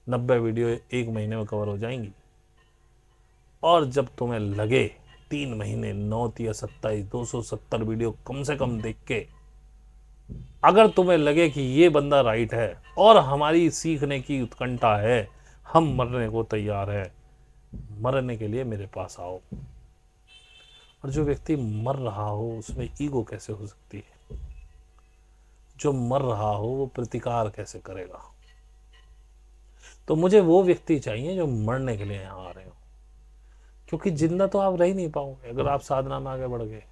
90 वीडियो 1 महीने में कवर हो जाएंगी। और जब तुम्हें लगे 3 महीने 9 या 27 270 वीडियो कम से कम देख के, अगर तुम्हें लगे कि ये बंदा राइट है और हमारी सीखने की उत्कंठा है, हम मरने को तैयार है, मरने के लिए मेरे पास आओ। और जो व्यक्ति मर रहा हो उसमें ईगो कैसे हो सकती है? जो मर रहा हो वो प्रतिकार कैसे करेगा? तो मुझे वो व्यक्ति चाहिए जो मरने के लिए यहाँ आ रहे हो, क्योंकि जिंदा तो आप रह ही नहीं पाओगे अगर आप साधना में आगे बढ़ गए।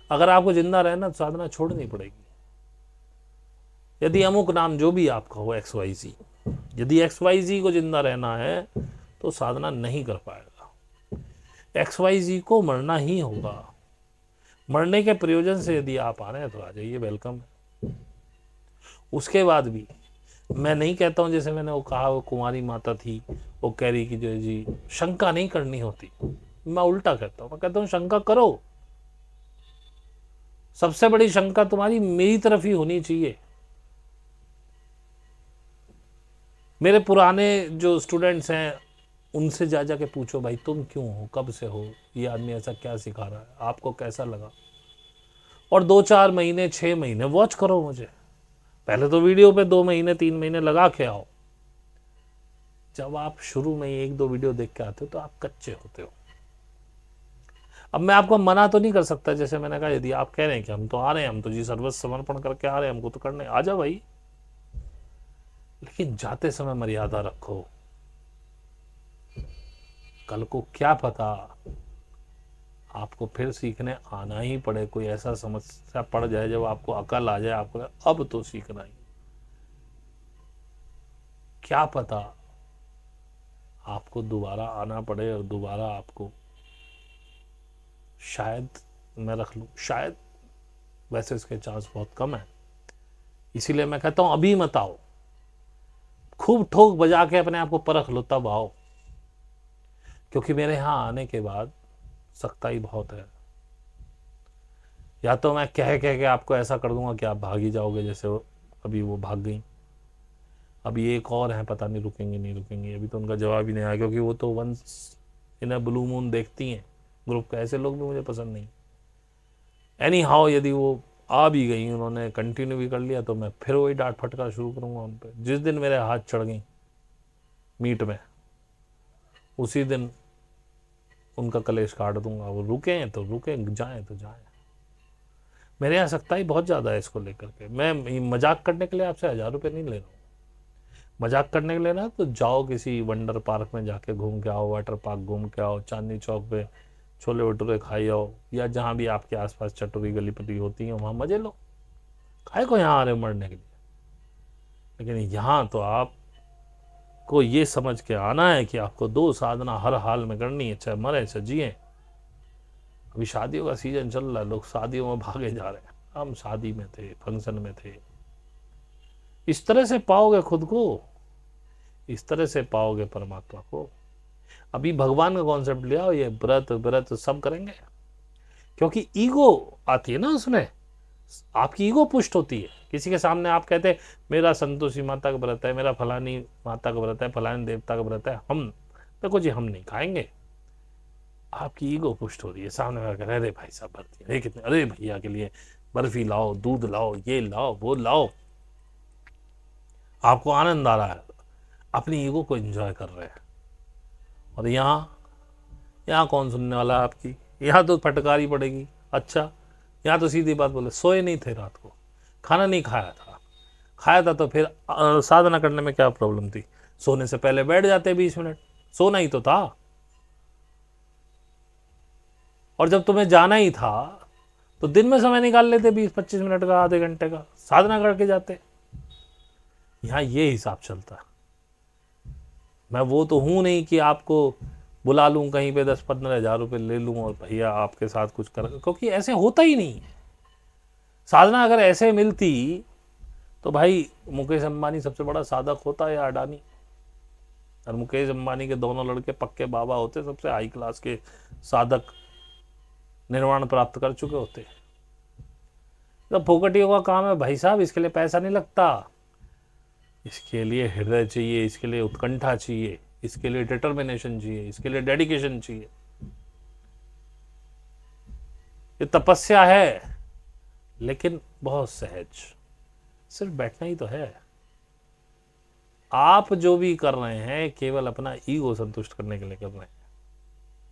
अगर आपको जिंदा रहना तो साधना छोड़नी पड़ेगी। यदि अमुक नाम जो भी आपका हो, XYZ, यदि XYZ को जिंदा रहना है तो साधना नहीं कर पाएगा। XYZ को मरना ही होगा। मरने के प्रयोजन से यदि आप आ रहे हैं तो आ जाइए, वेलकम है। उसके बाद भी मैं नहीं कहता हूं, जैसे मैंने वो कहा, वो कुंवारी माता थी, वो कह रही कि जो जी शंका नहीं करनी होती। मैं उल्टा कहता हूं, मैं कहता हूं शंका करो। सबसे बड़ी शंका तुम्हारी मेरी तरफ ही होनी चाहिए। मेरे पुराने जो स्टूडेंट्स हैं उनसे जा जा के पूछो, भाई तुम क्यों हो, कब से हो, ये आदमी ऐसा क्या सिखा रहा है, आपको कैसा लगा। और 2-4 महीने 6 महीने वॉच करो मुझे। पहले तो वीडियो पे 2 महीने 3 महीने लगा के आओ। जब आप शुरू में 1-2 वीडियो देख के आते हो तो आप कच्चे होते हो। अब मैं आपको मना तो नहीं कर सकता, जैसे मैंने कहा, यदि आप कह रहे हैं कि हम तो आ रहे हैं, हम तो जी सर्वस्व समर्पण करके आ रहे हैं, हमको तो करने, आ जाओ भाई। लेकिन जाते समय मर्यादा रखो। कल को क्या पता आपको फिर सीखने आना ही पड़े, कोई ऐसा समस्या पड़ जाए जब आपको अकल आ जाए, आपको अब तो सीखना ही। क्या पता आपको दोबारा आना पड़े और दोबारा आपको, शायद मैं रख लूँ, शायद, वैसे इसके चांस बहुत कम है। इसीलिए मैं कहता हूँ अभी मत आओ, खूब ठोक बजा के अपने आप को परख लो, तब आओ। क्योंकि मेरे यहाँ आने के बाद सख्ताई बहुत है। या तो मैं कह कह के आपको ऐसा कर दूंगा कि आप भाग ही जाओगे, जैसे अभी वो भाग गई। अभी एक और है, पता नहीं रुकेंगे नहीं रुकेंगे, अभी तो उनका जवाब ही नहीं आया, क्योंकि वो तो once in a blue moon देखती हैं ग्रुप का। ऐसे लोग भी मुझे पसंद नहीं। एनी हाउ, यदि वो आ भी गई, उन्होंने कंटिन्यू भी कर लिया, तो मैं फिर वही डांट फटकार शुरू करूंगा उन पर। जिस दिन मेरे हाथ चढ़ गई मीट में, उसी दिन उनका कलेश काट दूंगा। वो रुके तो रुके, जाएं तो जाएं। मेरे यहाँ सख्ताई बहुत ज़्यादा है इसको लेकर के। मैं मजाक करने के लिए आपसे 1000 रुपये नहीं ले रहा हूँ। मजाक करने के लिए ना तो जाओ किसी वंडर पार्क में जाके घूम के आओ, वाटर पार्क घूम के आओ, चांदनी चौक पे छोले भटूरे खाई आओ, या जहाँ भी आपके आसपास चटोरी गली पटी होती है वहाँ मजे लो। खाए को यहाँ आ रहे मरने के लिए, लेकिन यहाँ तो आपको ये समझ के आना है कि आपको 2 साधना हर हाल में करनी है, चाहे मरे चाहे जिए। अभी शादियों का सीजन चल रहा है, लोग शादियों में भागे जा रहे हैं। हम शादी में थे, फंक्शन में थे। इस तरह से पाओगे खुद को, इस तरह से पाओगे परमात्मा को। अभी भगवान का कॉन्सेप्ट लिया, ये व्रत व्रत सब करेंगे, क्योंकि ईगो आती है ना उसमें, आपकी ईगो पुष्ट होती है। किसी के सामने आप कहते हैं मेरा संतोषी माता का व्रत है, मेरा फलानी माता का व्रत है, फलानी देवता का व्रत है, हम देखो जी हम नहीं खाएंगे। आपकी ईगो पुष्ट हो रही है, सामने वाला अरे भाई साहब भरती, अरे कितने, अरे भैया के लिए बर्फी लाओ, दूध लाओ, ये लाओ वो लाओ। आपको आनंद आ रहा है, अपनी ईगो को एंजॉय कर रहे हैं। और यहाँ कौन सुनने वाला है आपकी? यहाँ तो फटकारी पड़ेगी। अच्छा, यहाँ तो सीधी बात बोले, सोए नहीं थे रात को, खाना नहीं खाया था, खाया था तो फिर साधना करने में क्या प्रॉब्लम थी? सोने से पहले बैठ जाते 20 मिनट, सोना ही तो था। और जब तुम्हें जाना ही था तो दिन में समय निकाल लेते 20-25 मिनट का, आधे घंटे का, साधना करके जाते। यहाँ ये हिसाब चलता। मैं वो तो हूं नहीं कि आपको बुला लूं कहीं पे 10-15 हज़ार रुपये ले लूं और भैया आपके साथ कुछ कर, क्योंकि ऐसे होता ही नहीं है। साधना अगर ऐसे मिलती तो भाई मुकेश अंबानी सबसे बड़ा साधक होता या अडानी। और मुकेश अंबानी के दोनों लड़के पक्के बाबा होते, सबसे हाई क्लास के साधक, निर्वाण प्राप्त कर चुके होते। तो फोकटियों का काम है भाई साहब, इसके लिए पैसा नहीं लगता, इसके लिए हृदय चाहिए, इसके लिए उत्कंठा चाहिए, इसके लिए डिटर्मिनेशन चाहिए, इसके लिए डेडिकेशन चाहिए। ये तपस्या है, लेकिन बहुत सहज, सिर्फ बैठना ही तो है। आप जो भी कर रहे हैं केवल अपना ईगो संतुष्ट करने के लिए कर रहे हैं।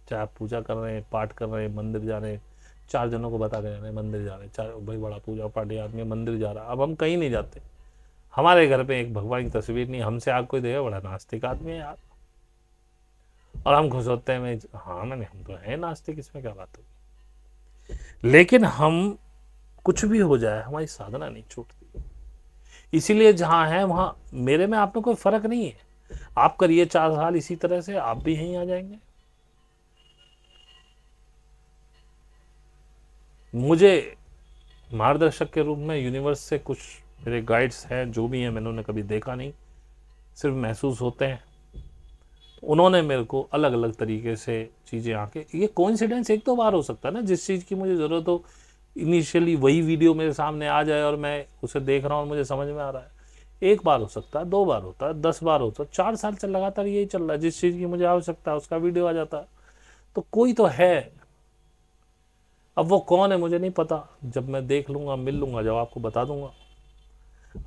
चाहे आप पूजा कर रहे हैं, पाठ कर रहे हैं, मंदिर जा रहे हैं, 4 जनों को बता के जा रहे हैं मंदिर जा रहे हैं, चाहे भाई बड़ा पूजा पाठी आदमी मंदिर जा रहा है। अब हम कहीं नहीं जाते, हमारे घर पे एक भगवान की तस्वीर नहीं, हमसे आग कोई देगा, बड़ा नास्तिक आदमी है यार। और हम खुश होते हैं, मैं हाँ मैंने, हम तो है नास्तिक, इसमें क्या बात होगी। लेकिन हम कुछ भी हो जाए हमारी साधना नहीं छूटती। इसीलिए जहां है वहां मेरे में आप में कोई फर्क नहीं है। आप करिए 4 साल इसी तरह से, आप भी यहीं आ जाएंगे। मुझे मार्गदर्शक के रूप में यूनिवर्स से कुछ मेरे गाइड्स हैं, जो भी हैं, मैंने उन्हें कभी देखा नहीं, सिर्फ महसूस होते हैं। उन्होंने मेरे को अलग अलग तरीके से चीज़ें आके, ये कोइंसिडेंस 1-2 बार हो सकता है ना, जिस चीज़ की मुझे ज़रूरत हो, इनिशियली वही वीडियो मेरे सामने आ जाए और मैं उसे देख रहा हूँ और मुझे समझ में आ रहा है। 1 बार हो सकता है, 2 बार होता है, 10 बार होता है, 4 साल से लगातार यही चल रहा है। जिस चीज़ की मुझे आवश्यकता है उसका वीडियो आ जाता है। तो कोई तो है। अब वो कौन है मुझे नहीं पता, जब मैं देख लूँगा, मिल लूँगा, जब आपको बता दूंगा।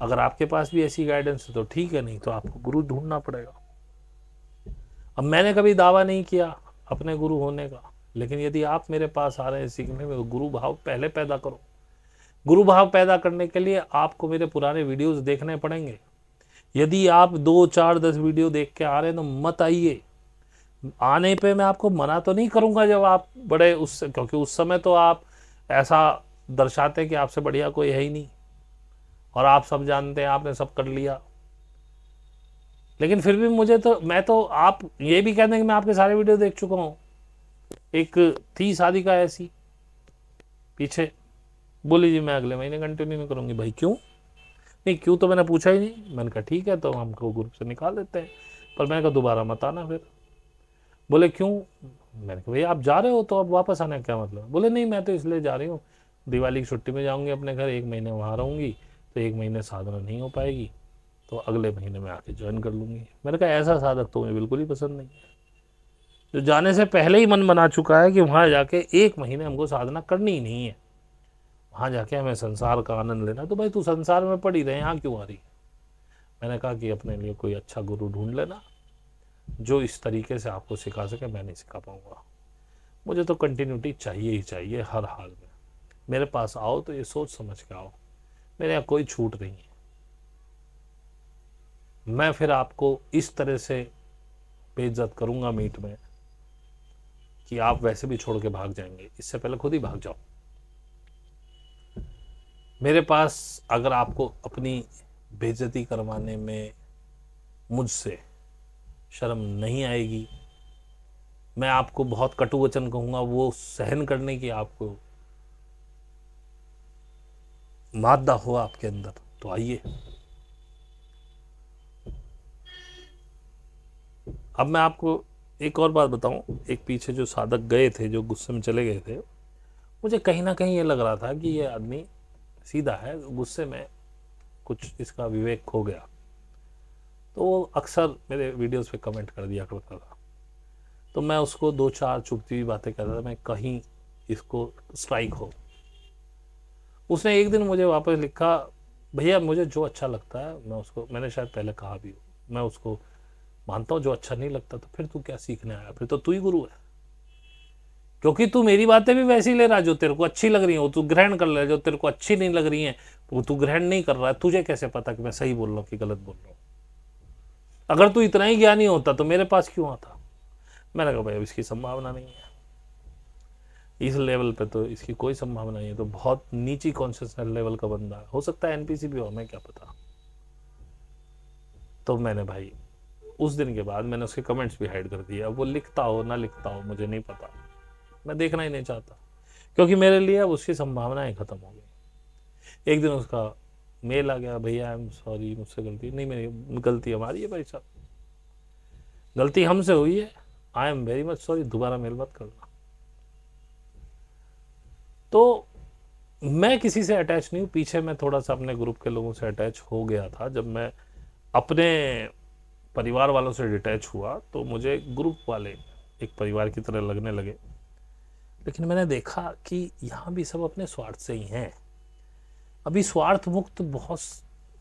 अगर आपके पास भी ऐसी गाइडेंस है तो ठीक है, नहीं तो आपको गुरु ढूंढना पड़ेगा। अब मैंने कभी दावा नहीं किया अपने गुरु होने का, लेकिन यदि आप मेरे पास आ रहे हैं सीखने में, गुरु भाव पहले पैदा करो। गुरु भाव पैदा करने के लिए आपको मेरे पुराने वीडियोस देखने पड़ेंगे। यदि आप 2, 4, 10 वीडियो देख के आ रहे हैं तो मत आइए। आने पे मैं आपको मना तो नहीं करूंगा जब आप बड़े क्योंकि उस समय तो आप ऐसा दर्शाते हैं कि आपसे बढ़िया कोई है ही नहीं और आप सब जानते हैं, आपने सब कर लिया। लेकिन फिर भी मुझे तो, मैं तो, आप ये भी कह दें कि मैं आपके सारे वीडियो देख चुका हूँ। एक थी शादी का ऐसी पीछे, बोली जी मैं अगले महीने कंटिन्यू नहीं करूँगी। भाई क्यों? नहीं क्यों तो मैंने पूछा ही नहीं। मैंने कहा ठीक है तो हमको ग्रुप से निकाल देते हैं, पर मैंने कहा दोबारा मत आना फिर। बोले क्यों? मैंने कहा भैया आप जा रहे हो तो अब वापस आने का क्या मतलब? बोले नहीं मैं तो इसलिए जा रही हूँ, दिवाली की छुट्टी में जाऊँगी अपने घर, 1 महीने वहाँ रहूँगी, तो 1 महीने साधना नहीं हो पाएगी, तो अगले महीने में आके ज्वाइन कर लूँगी। मैंने कहा ऐसा साधक तो मुझे बिल्कुल ही पसंद नहीं है, जो जाने से पहले ही मन बना चुका है कि वहाँ जाके 1 महीने हमको साधना करनी ही नहीं है, वहाँ जाके हमें संसार का आनंद लेना। तो भाई तू संसार में पड़ी रहे, यहाँ क्यों आ रही? मैंने कहा कि अपने लिए कोई अच्छा गुरु ढूंढ लेना जो इस तरीके से आपको सिखा सके, मैं नहीं सिखा पाऊंगा। मुझे तो कंटिन्यूटी चाहिए ही चाहिए हर हाल में। मेरे पास आओ तो ये सोच समझ के आओ, मेरे यहाँ कोई छूट नहीं है। मैं फिर आपको इस तरह से बेइज्जत करूंगा मीट में कि आप वैसे भी छोड़ के भाग जाएंगे। इससे पहले खुद ही भाग जाओ। मेरे पास अगर आपको अपनी बेइज्जती करवाने में मुझसे शर्म नहीं आएगी, मैं आपको बहुत कटु वचन कहूंगा, वो सहन करने की आपको मादा हो आपके अंदर, तो आइए। अब मैं आपको एक और बात बताऊं। एक पीछे जो साधक गए थे, जो गुस्से में चले गए थे, मुझे कहीं ना कहीं ये लग रहा था कि ये आदमी सीधा है, गुस्से में कुछ इसका विवेक खो गया। तो वो अक्सर मेरे वीडियोस पे कमेंट कर दिया करता था, तो मैं उसको 2-4 चुभती हुई बातें कहता था, मैं कहीं इसको स्ट्राइक हो। उसने एक दिन मुझे वापस लिखा, भैया मुझे जो अच्छा लगता है मैं उसको, मैंने शायद पहले कहा भी हो, मैं उसको मानता हूँ। जो अच्छा नहीं लगता तो फिर तू क्या सीखने आया? फिर तो तू ही गुरु है, क्योंकि तू मेरी बातें भी वैसी ले रहा है जो तेरे को अच्छी लग रही है, वो तू ग्रहण कर ले। जो तेरे को अच्छी नहीं लग रही है वो तू ग्रहण नहीं कर रहा है। तुझे कैसे पता कि मैं सही बोल रहा हूँ कि गलत बोल रहा हूँ? अगर तू इतना ही ज्ञानी होता तो मेरे पास क्यों आता? मैंने कहा भाई अब इसकी संभावना नहीं है, इस लेवल पे तो इसकी कोई संभावना नहीं है, तो बहुत नीची कॉन्शियसनेस लेवल का बंदा है। हो सकता है एनपीसी भी हो, मैं क्या पता। तो मैंने भाई उस दिन के बाद मैंने उसके कमेंट्स भी हाइड कर दिए। अब वो लिखता हो ना लिखता हो मुझे नहीं पता, मैं देखना ही नहीं चाहता, क्योंकि मेरे लिए अब उसकी संभावनाएं खत्म हो गई। एक दिन उसका मेल आ गया, भैया आई एम सॉरी, मुझसे गलती नहीं, मेरी गलती हमारी है भाई साहब, गलती हमसे हुई है, I am very much sorry, दोबारा मेल मत करना। तो मैं किसी से अटैच नहीं हूँ। पीछे मैं थोड़ा सा अपने ग्रुप के लोगों से अटैच हो गया था। जब मैं अपने परिवार वालों से डिटैच हुआ तो मुझे ग्रुप वाले एक परिवार की तरह लगने लगे। लेकिन मैंने देखा कि यहाँ भी सब अपने स्वार्थ से ही हैं। अभी स्वार्थ मुक्त बहुत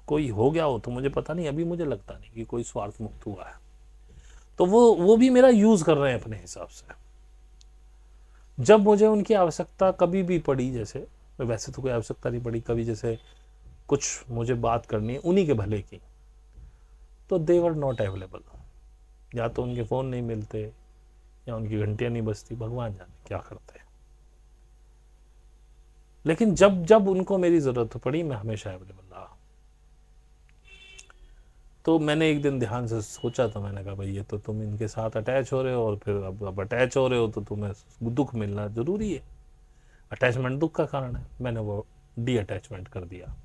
कोई हो गया हो तो मुझे पता नहीं, अभी मुझे लगता नहीं कि कोई स्वार्थ मुक्त हुआ है। तो वो भी मेरा यूज कर रहे हैं अपने हिसाब से। जब मुझे उनकी आवश्यकता कभी भी पड़ी, जैसे वैसे तो कोई आवश्यकता नहीं पड़ी, कभी जैसे कुछ मुझे बात करनी है उन्हीं के भले की, तो दे वर नॉट अवेलेबल। या तो उनके फ़ोन नहीं मिलते या उनकी घंटियां नहीं बजती, भगवान जाने क्या करते हैं। लेकिन जब जब उनको मेरी ज़रूरत पड़ी मैं हमेशा अवेलेबल रहा। तो मैंने एक दिन ध्यान से सोचा, तो मैंने कहा भाई ये तो तुम इनके साथ अटैच हो रहे हो, और फिर अब अटैच हो रहे हो तो तुम्हें दुख मिलना ज़रूरी है। अटैचमेंट दुख का कारण है। मैंने वो डी अटैचमेंट कर दिया।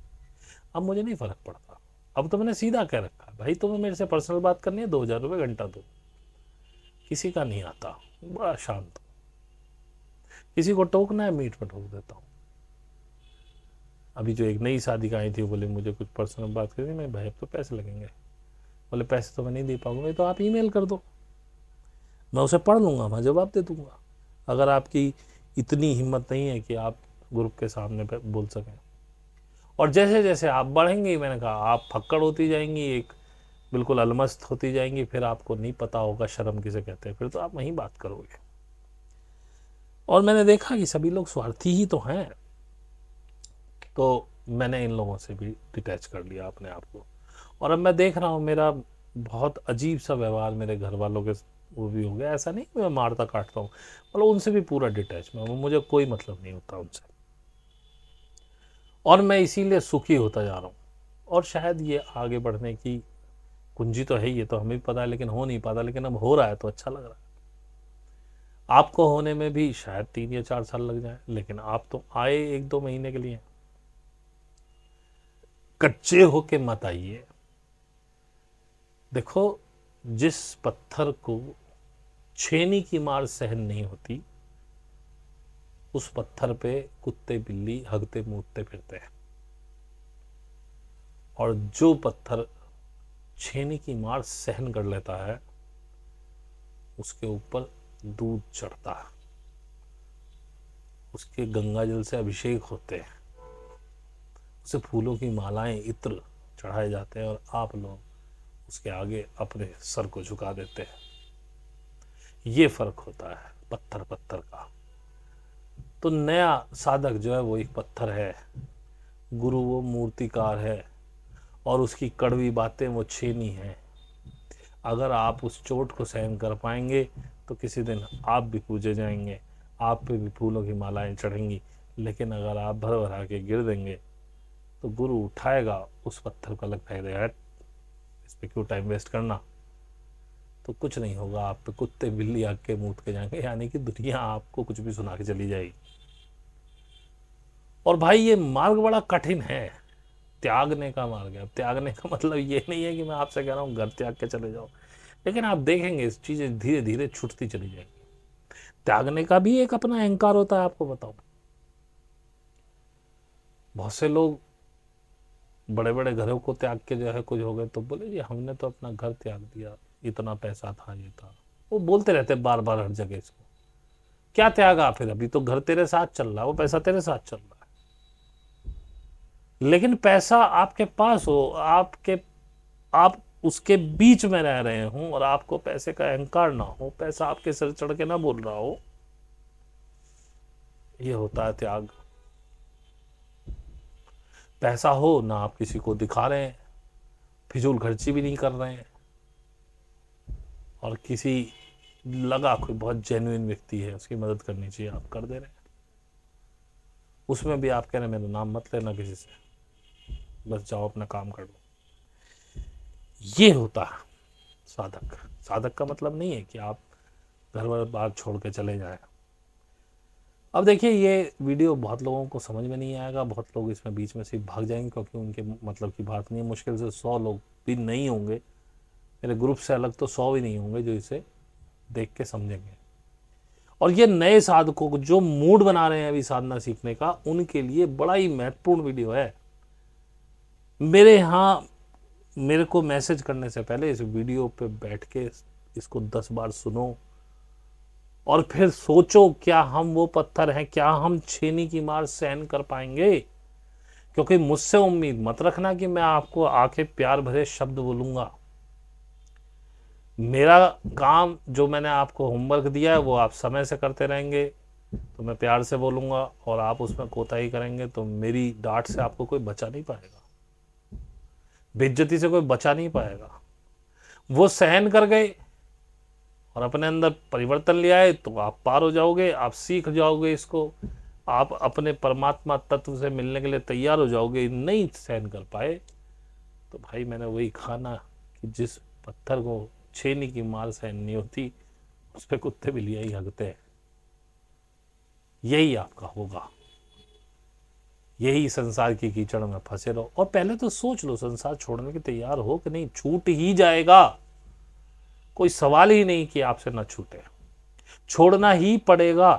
अब मुझे नहीं फ़र्क पड़ता। अब तो मैंने सीधा कह रखा है, भाई तुम्हें मेरे से पर्सनल बात करनी है, 2,000 रुपये घंटा दो। किसी का नहीं आता, बड़ा शांत। किसी को टोकना है मीट में ठोक देता हूँ। अभी जो एक नई शादी का आई थी, वो बोले मुझे कुछ पर्सनल बात करनी, मैं भाई अब तो पैसे लगेंगे। बोले पैसे तो मैं नहीं दे पाऊंगा, तो आप ईमेल कर दो, मैं उसे पढ़ लूँगा, मैं जवाब दे दूँगा। अगर आपकी इतनी हिम्मत नहीं है कि आप ग्रुप के सामने बोल सकें। और जैसे जैसे आप बढ़ेंगे, मैंने कहा आप फक्कड़ होती जाएंगी, एक बिल्कुल अलमस्त होती जाएंगी, फिर आपको नहीं पता होगा शर्म किसे कहते हैं, फिर तो आप वहीं बात करोगे। और मैंने देखा कि सभी लोग स्वार्थी ही तो हैं, तो मैंने इन लोगों से भी डिटैच कर लिया अपने आप को। और अब मैं देख रहा हूँ मेरा बहुत अजीब सा व्यवहार मेरे घर वालों के वो भी हो गया। ऐसा नहीं मैं मारता काटता हूँ, मतलब उनसे भी पूरा डिटैच में, मुझे कोई मतलब नहीं होता उनसे। और मैं इसीलिए सुखी होता जा रहा हूँ। और शायद ये आगे बढ़ने की पूंजी तो है ही, ये तो हमें भी पता है, लेकिन हो नहीं पाता। लेकिन अब हो रहा है तो अच्छा लग रहा है। आपको होने में भी शायद 3 या 4 साल लग जाए, लेकिन आप तो आए 1-2 महीने के लिए। कच्चे होके मत आइए। देखो, जिस पत्थर को छेनी की मार सहन नहीं होती, उस पत्थर पे कुत्ते बिल्ली हगते मूतते फिरते हैं। और जो पत्थर छेनी की मार सहन कर लेता है, उसके ऊपर दूध चढ़ता है, उसके गंगा जल से अभिषेक होते हैं, उसे फूलों की मालाएं इत्र चढ़ाए जाते हैं, और आप लोग उसके आगे अपने सर को झुका देते हैं। ये फर्क होता है पत्थर पत्थर का। तो नया साधक जो है वो एक पत्थर है, गुरु वो मूर्तिकार है, और उसकी कड़वी बातें वो छेनी है। अगर आप उस चोट को सहन कर पाएंगे तो किसी दिन आप भी पूजे जाएंगे, आप पे भी फूलों की मालाएं चढ़ेंगी। लेकिन अगर आप भर भरा के गिर देंगे तो गुरु उठाएगा उस पत्थर को, लगता है इस पे क्यों टाइम वेस्ट करना। तो कुछ नहीं होगा, आप पे कुत्ते बिल्ली आग के मूत के जाएंगे, यानी कि दुनिया आपको कुछ भी सुना के चली जाएगी। और भाई ये मार्ग बड़ा कठिन है, त्यागने का मार्ग है। त्यागने का मतलब ये नहीं है कि मैं आपसे कह रहा हूँ घर त्याग के चले जाओ, लेकिन आप देखेंगे इस चीज़ें धीरे धीरे छूटती चली जाएंगी। त्यागने का भी एक अपना अहंकार होता है, आपको बताऊं। बहुत से लोग बड़े बड़े घरों को त्याग के जो है कुछ हो गए तो बोले जी हमने तो अपना घर त्याग दिया, इतना पैसा था, ये था। वो बोलते रहते बार बार हर जगह इसको। क्या त्यागा फिर? अभी तो घर तेरे साथ चल रहा है, वो पैसा तेरे साथ चल रहा है। लेकिन पैसा आपके पास हो, आप उसके बीच में रह रहे हो, और आपको पैसे का अहंकार ना हो, पैसा आपके सिर चढ़ के ना बोल रहा हो, ये होता है त्याग। पैसा हो ना, आप किसी को दिखा रहे हैं, फिजूल खर्ची भी नहीं कर रहे हैं, और किसी लगा कोई बहुत जेन्युइन व्यक्ति है, उसकी मदद करनी चाहिए, आप कर दे रहे हैं। उसमें भी आप कह रहे हैं मेरा नाम मत लेना किसी से, बस जाओ अपना काम कर लो। ये होता है साधक। साधक का मतलब नहीं है कि आप घर बार छोड़ के चले जाएं। अब देखिए, ये वीडियो बहुत लोगों को समझ में नहीं आएगा, बहुत लोग इसमें बीच में से भाग जाएंगे, क्योंकि उनके मतलब की बात नहीं है। मुश्किल से 100 लोग भी नहीं होंगे, मेरे ग्रुप से अलग तो 100 भी नहीं होंगे जो इसे देख के समझेंगे। और ये नए साधकों को जो मूड बना रहे हैं अभी साधना सीखने का, उनके लिए बड़ा ही महत्वपूर्ण वीडियो है। मेरे यहाँ मेरे को मैसेज करने से पहले इस वीडियो पे बैठ के इसको 10 बार सुनो, और फिर सोचो क्या हम वो पत्थर हैं, क्या हम छेनी की मार सहन कर पाएंगे। क्योंकि मुझसे उम्मीद मत रखना कि मैं आपको आके प्यार भरे शब्द बोलूंगा। मेरा काम जो मैंने आपको होमवर्क दिया है वो आप समय से करते रहेंगे तो मैं प्यार से बोलूंगा, और आप उसमें कोताही करेंगे तो मेरी डांट से आपको कोई बचा नहीं पाएगा, बेइज्जती से कोई बचा नहीं पाएगा। वो सहन कर गए और अपने अंदर परिवर्तन ले आए तो आप पार हो जाओगे, आप सीख जाओगे इसको, आप अपने परमात्मा तत्व से मिलने के लिए तैयार हो जाओगे। नहीं सहन कर पाए तो भाई मैंने वही कहा ना कि जिस पत्थर को छेनी की मार सहन नहीं होती, उस पर कुत्ते बिल्लियां ही हगते हैं। यही आपका होगा, यही संसार की कीचड़ में फंसे रहो। और पहले तो सोच लो संसार छोड़ने के तैयार हो कि नहीं, छूट ही जाएगा, कोई सवाल ही नहीं कि आपसे ना छूटे, छोड़ना ही पड़ेगा,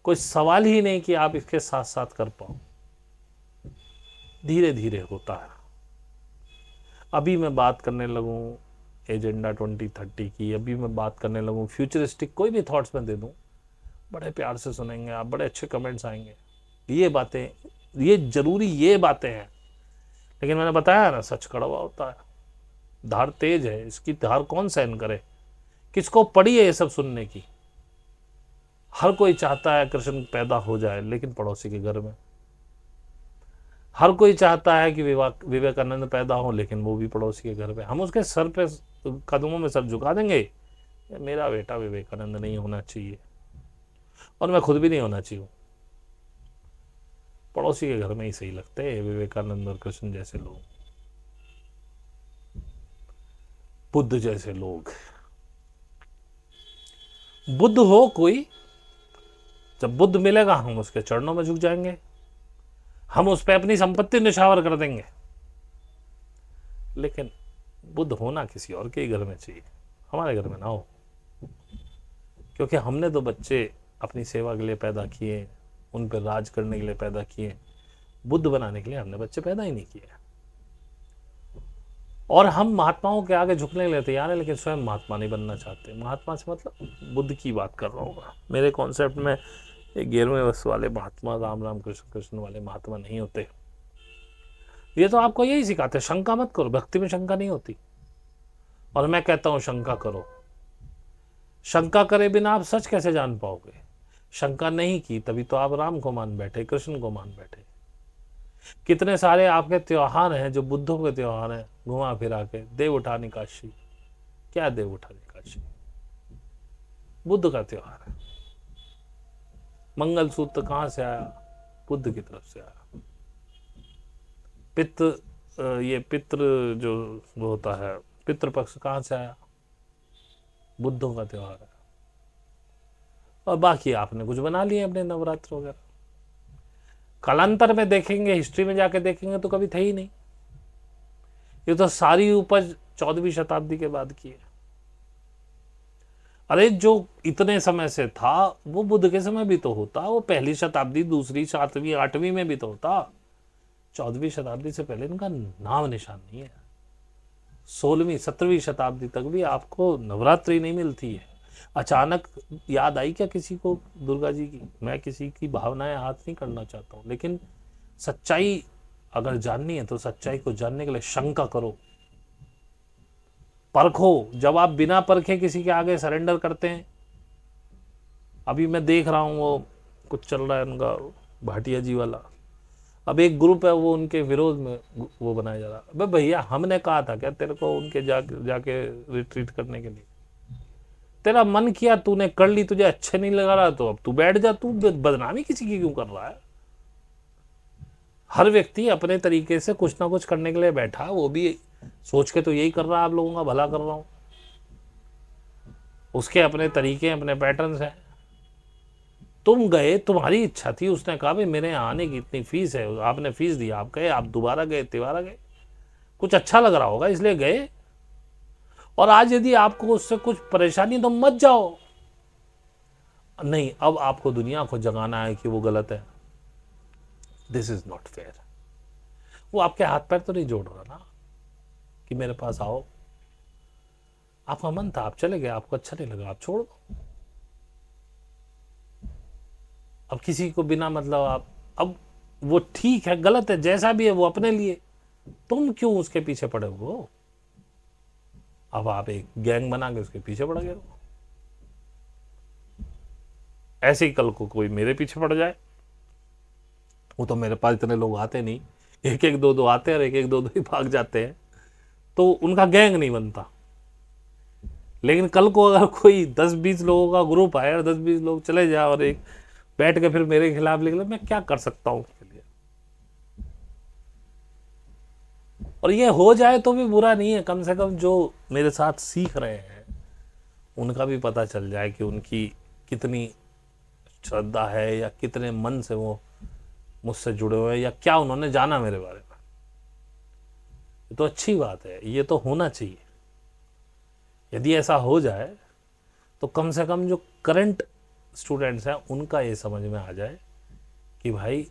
कोई सवाल ही नहीं कि आप इसके साथ साथ कर पाओ। धीरे धीरे होता है। अभी मैं बात करने लगूं एजेंडा 2030 की, अभी मैं बात करने लगूं फ्यूचरिस्टिक कोई भी थॉट्स में दे दूं, बड़े प्यार से सुनेंगे आप, बड़े अच्छे कमेंट्स आएंगे। ये बातें, ये जरूरी ये बातें हैं। लेकिन मैंने बताया ना, सच कड़वा होता है, धार तेज है, इसकी धार कौन सहन करे। किसको पड़ी है ये सब सुनने की? हर कोई चाहता है कृष्ण पैदा हो जाए, लेकिन पड़ोसी के घर में। हर कोई चाहता है कि विवेकानंद पैदा हो, लेकिन वो भी पड़ोसी के घर पे। हम उसके सर पे कदमों में सर झुका देंगे, मेरा बेटा विवेकानंद नहीं होना चाहिए, और मैं खुद भी नहीं होना चाहिए। पड़ोसी के घर में ही सही लगते हैं विवेकानंद और कृष्ण जैसे लोग। बुद्ध जैसे लोग, बुद्ध हो कोई, जब बुद्ध मिलेगा हम उसके चरणों में झुक जाएंगे, हम उस पर अपनी संपत्ति निछावर कर देंगे। लेकिन बुद्ध होना किसी और के ही घर में चाहिए, हमारे घर में ना हो, क्योंकि हमने तो बच्चे अपनी सेवा के लिए पैदा किए, उन पर राज करने के लिए पैदा किए। बुद्ध बनाने के लिए हमने बच्चे पैदा ही नहीं किए। और हम महात्माओं के आगे झुकने के लिए तैयार है, लेकिन स्वयं महात्मा नहीं बनना चाहते। महात्मा से मतलब बुद्ध की बात कर रहा हूँ मेरे कॉन्सेप्ट में। 11वें वर्ष वाले महात्मा, राम राम कृष्ण कृष्ण वाले महात्मा नहीं होते। ये तो आपको यही सिखाते, शंका मत करो, भक्ति में शंका नहीं होती। और मैं कहता हूं शंका करो। शंका करे बिना आप सच कैसे जान पाओगे? शंका नहीं की तभी तो आप राम को मान बैठे, कृष्ण को मान बैठे। कितने सारे आपके त्योहार हैं जो बुद्धों के त्योहार हैं, घुमा फिरा के। देव उठानी काशी, क्या देव उठानी काशी? बुद्ध का त्योहार है। मंगलसूत्र कहां से आया? बुद्ध की तरफ से आया। ये पितृ जो होता है, पितृपक्ष कहां से आया? बुद्धों का त्योहार है। और बाकी आपने कुछ बना लिए अपने नवरात्र वगैरह। कालांतर में देखेंगे, हिस्ट्री में जाके देखेंगे तो कभी थे ही नहीं। ये तो सारी उपज 14वीं शताब्दी के बाद की है। अरे जो इतने समय से था वो बुद्ध के समय भी तो होता, वो पहली शताब्दी, दूसरी, 7वीं, 8वीं में भी तो होता। 14वीं शताब्दी से पहले इनका नाम निशान नहीं है। 16वीं 17वीं शताब्दी तक भी आपको नवरात्रि नहीं मिलती है। अचानक याद आई क्या किसी को दुर्गा जी की? मैं किसी की भावनाएं हाथ नहीं करना चाहता हूं, लेकिन सच्चाई अगर जाननी है तो सच्चाई को जानने के लिए शंका करो, परखो। जब आप बिना परखे किसी के आगे सरेंडर करते हैं, अभी मैं देख रहा हूं वो कुछ चल रहा है उनका, भाटिया जी वाला। अब एक ग्रुप है वो उनके विरोध में वो बनाया जा रहा है। अबे भैया, हमने कहा था क्या तेरे को उनके जाके रिट्रीट करने के लिए? तेरा मन किया, तूने कर ली, तुझे अच्छे नहीं लगा रहा तो अब तू बैठ जा। तू बदनामी किसी की क्यों कर रहा है? हर व्यक्ति अपने तरीके से कुछ ना कुछ करने के लिए बैठा, वो भी सोच के तो यही कर रहा है आप लोगों का भला कर रहा हूं। उसके अपने तरीके, अपने पैटर्न्स हैं। तुम गए, तुम्हारी इच्छा थी, उसने कहा भाई मेरे यहाँ आने की इतनी फीस है, आपने फीस दी, आप गए, आप दोबारा गए, तिबारा गए, कुछ अच्छा लग रहा होगा इसलिए गए। और आज यदि आपको उससे कुछ परेशानी तो मत जाओ। नहीं, अब आपको दुनिया को जगाना है कि वो गलत है। This is not fair. वो आपके हाथ पैर तो नहीं जोड़ रहा ना कि मेरे पास आओ। आपका मन था, आप चले गए, आपको अच्छा नहीं लगा, आप छोड़ दो। अब किसी को बिना मतलब आप, अब वो ठीक है, गलत है, जैसा भी है वो अपने लिए, तुम क्यों उसके पीछे पड़े हो? अब आप एक गैंग बना के उसके पीछे पड़ गए हो। ऐसे ही कल को कोई मेरे पीछे पड़ जाए, वो तो मेरे पास इतने लोग आते नहीं, एक एक दो दो आते हैं और एक एक दो दो ही भाग जाते हैं, तो उनका गैंग नहीं बनता। लेकिन कल को अगर कोई 10-20 लोगों का ग्रुप आए और 10-20 लोग चले जाए और एक बैठ के फिर मेरे खिलाफ लिख ले, मैं क्या कर सकता हूं उसके लिए? और ये हो जाए तो भी बुरा नहीं है, कम से कम जो मेरे साथ सीख रहे हैं उनका भी पता चल जाए कि उनकी कितनी श्रद्धा है, या कितने मन से वो मुझसे जुड़े हुए हैं, या क्या उन्होंने जाना मेरे बारे में। ये तो अच्छी बात है, ये तो होना चाहिए। यदि ऐसा हो जाए तो कम से कम जो करंट स्टूडेंट्स हैं उनका ये समझ में आ जाए कि भाई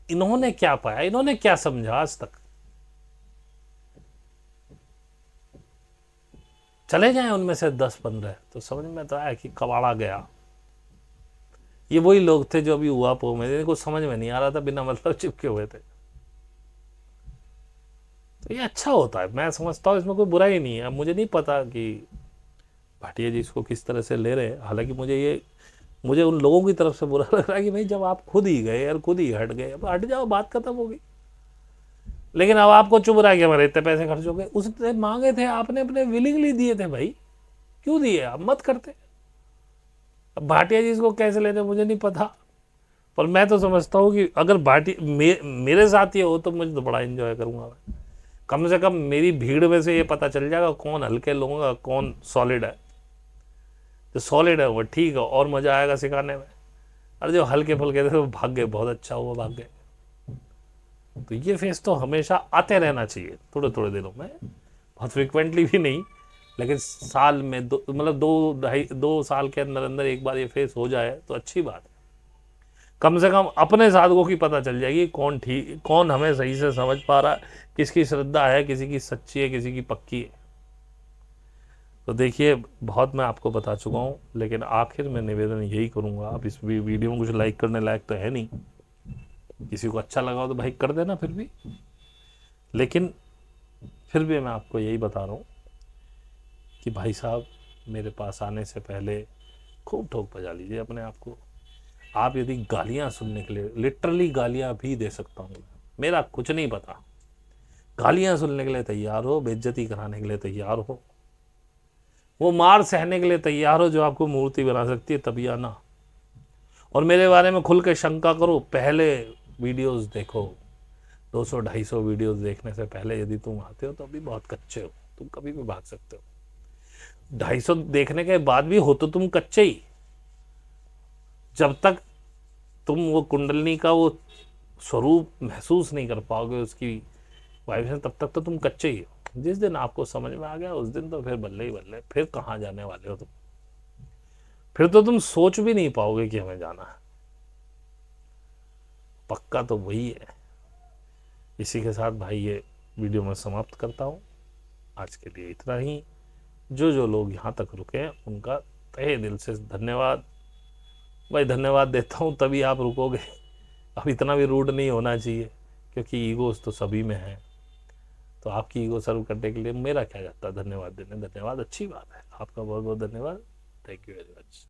इन्होंने क्या पाया, इन्होंने क्या समझा आज तक। चले जाएं उनमें से 10-15 तो समझ में तो आया कि कबाड़ा गया। ये वही लोग थे जो अभी हुआ पो में कुछ समझ में नहीं आ रहा था, बिना मतलब चिपके हुए थे। तो ये अच्छा होता है, मैं समझता हूँ इसमें कोई बुरा ही नहीं है। अब मुझे नहीं पता कि भाटिया जी इसको किस तरह से ले रहे हैं, हालांकि मुझे उन लोगों की तरफ से बुरा लग रहा है कि भाई जब आप खुद ही गए और खुद ही हट गए, अब हट जाओ, बात खत्म हो गई। लेकिन अब आपको चुभ रहा है कि हमारे इतने पैसे खर्च हो गए। उसने मांगे थे, आपने अपने विलिंगली दिए थे भाई, क्यों दिए? आप मत करते। अब भाटिया जी इसको कैसे लेते मुझे नहीं पता, पर मैं तो समझता हूँ कि अगर मेरे साथ ये हो तो मुझे तो बड़ा एंजॉय करूंगा मैं। कम से कम मेरी भीड़ में से ये पता चल जाएगा कौन हल्के लोगों का कौन सॉलिड है। जो सॉलिड है वो ठीक है और मज़ा आएगा सिखाने में, और जो हल्के फुल्के थे वो भाग गए, बहुत अच्छा हुआ भाग गए। तो ये फेस तो हमेशा आते रहना चाहिए, थोड़े थोड़े दिनों में, बहुत फ्रिक्वेंटली भी नहीं, लेकिन साल में दो, मतलब 2 साल के अंदर अंदर एक बार ये फेस हो जाए तो अच्छी बात है। कम से कम अपने साधकों की पता चल जाएगी कौन ठीक, कौन हमें सही से समझ पा रहा है, किसकी श्रद्धा है, किसी की सच्ची है, किसी की पक्की है। तो देखिए बहुत मैं आपको बता चुका हूँ, लेकिन आखिर में निवेदन यही करूँगा, आप इस वीडियो में कुछ लाइक करने लायक तो है नहीं, किसी को अच्छा लगा हो तो भाई कर देना फिर भी, लेकिन फिर भी मैं आपको यही बता रहा हूँ कि भाई साहब मेरे पास आने से पहले खूब ठोक बजा लीजिए अपने आप को। आप यदि गालियाँ सुनने के लिए, लिटरली गालियाँ भी दे सकता हूँ, मेरा कुछ नहीं पता, गालियाँ सुनने के लिए तैयार हो, बेइज्जती कराने के लिए तैयार हो, वो मार सहने के लिए तैयार हो जो आपको मूर्ति बना सकती है, तभी आना। और मेरे बारे में खुल के शंका करो, पहले वीडियोस देखो, 200-250 वीडियोस देखने से पहले यदि तुम आते हो तो अभी बहुत कच्चे हो, तुम कभी भी भाग सकते हो। 250 देखने के बाद भी हो तो तुम कच्चे ही, जब तक तुम वो कुंडलनी का वो स्वरूप महसूस नहीं कर पाओगे, उसकी वाइब्रेशन, तब तक तो तुम कच्चे ही हो। जिस दिन आपको समझ में आ गया उस दिन तो फिर बल्ले ही बल्ले, फिर कहाँ जाने वाले हो तुम, फिर तो तुम सोच भी नहीं पाओगे कि हमें जाना है। पक्का तो वही है। इसी के साथ भाई ये वीडियो मैं समाप्त करता हूँ, आज के लिए इतना ही। जो लोग यहाँ तक रुके हैं उनका तहे दिल से धन्यवाद भाई, धन्यवाद देता हूँ तभी आप रुकोगे। अब इतना भी रूड नहीं होना चाहिए, क्योंकि ईगोस तो सभी में है, तो आपकी ईगो सर्व करने के लिए मेरा क्या जाता है धन्यवाद देने। धन्यवाद अच्छी बात है, आपका बहुत बहुत धन्यवाद, थैंक यू वेरी मच।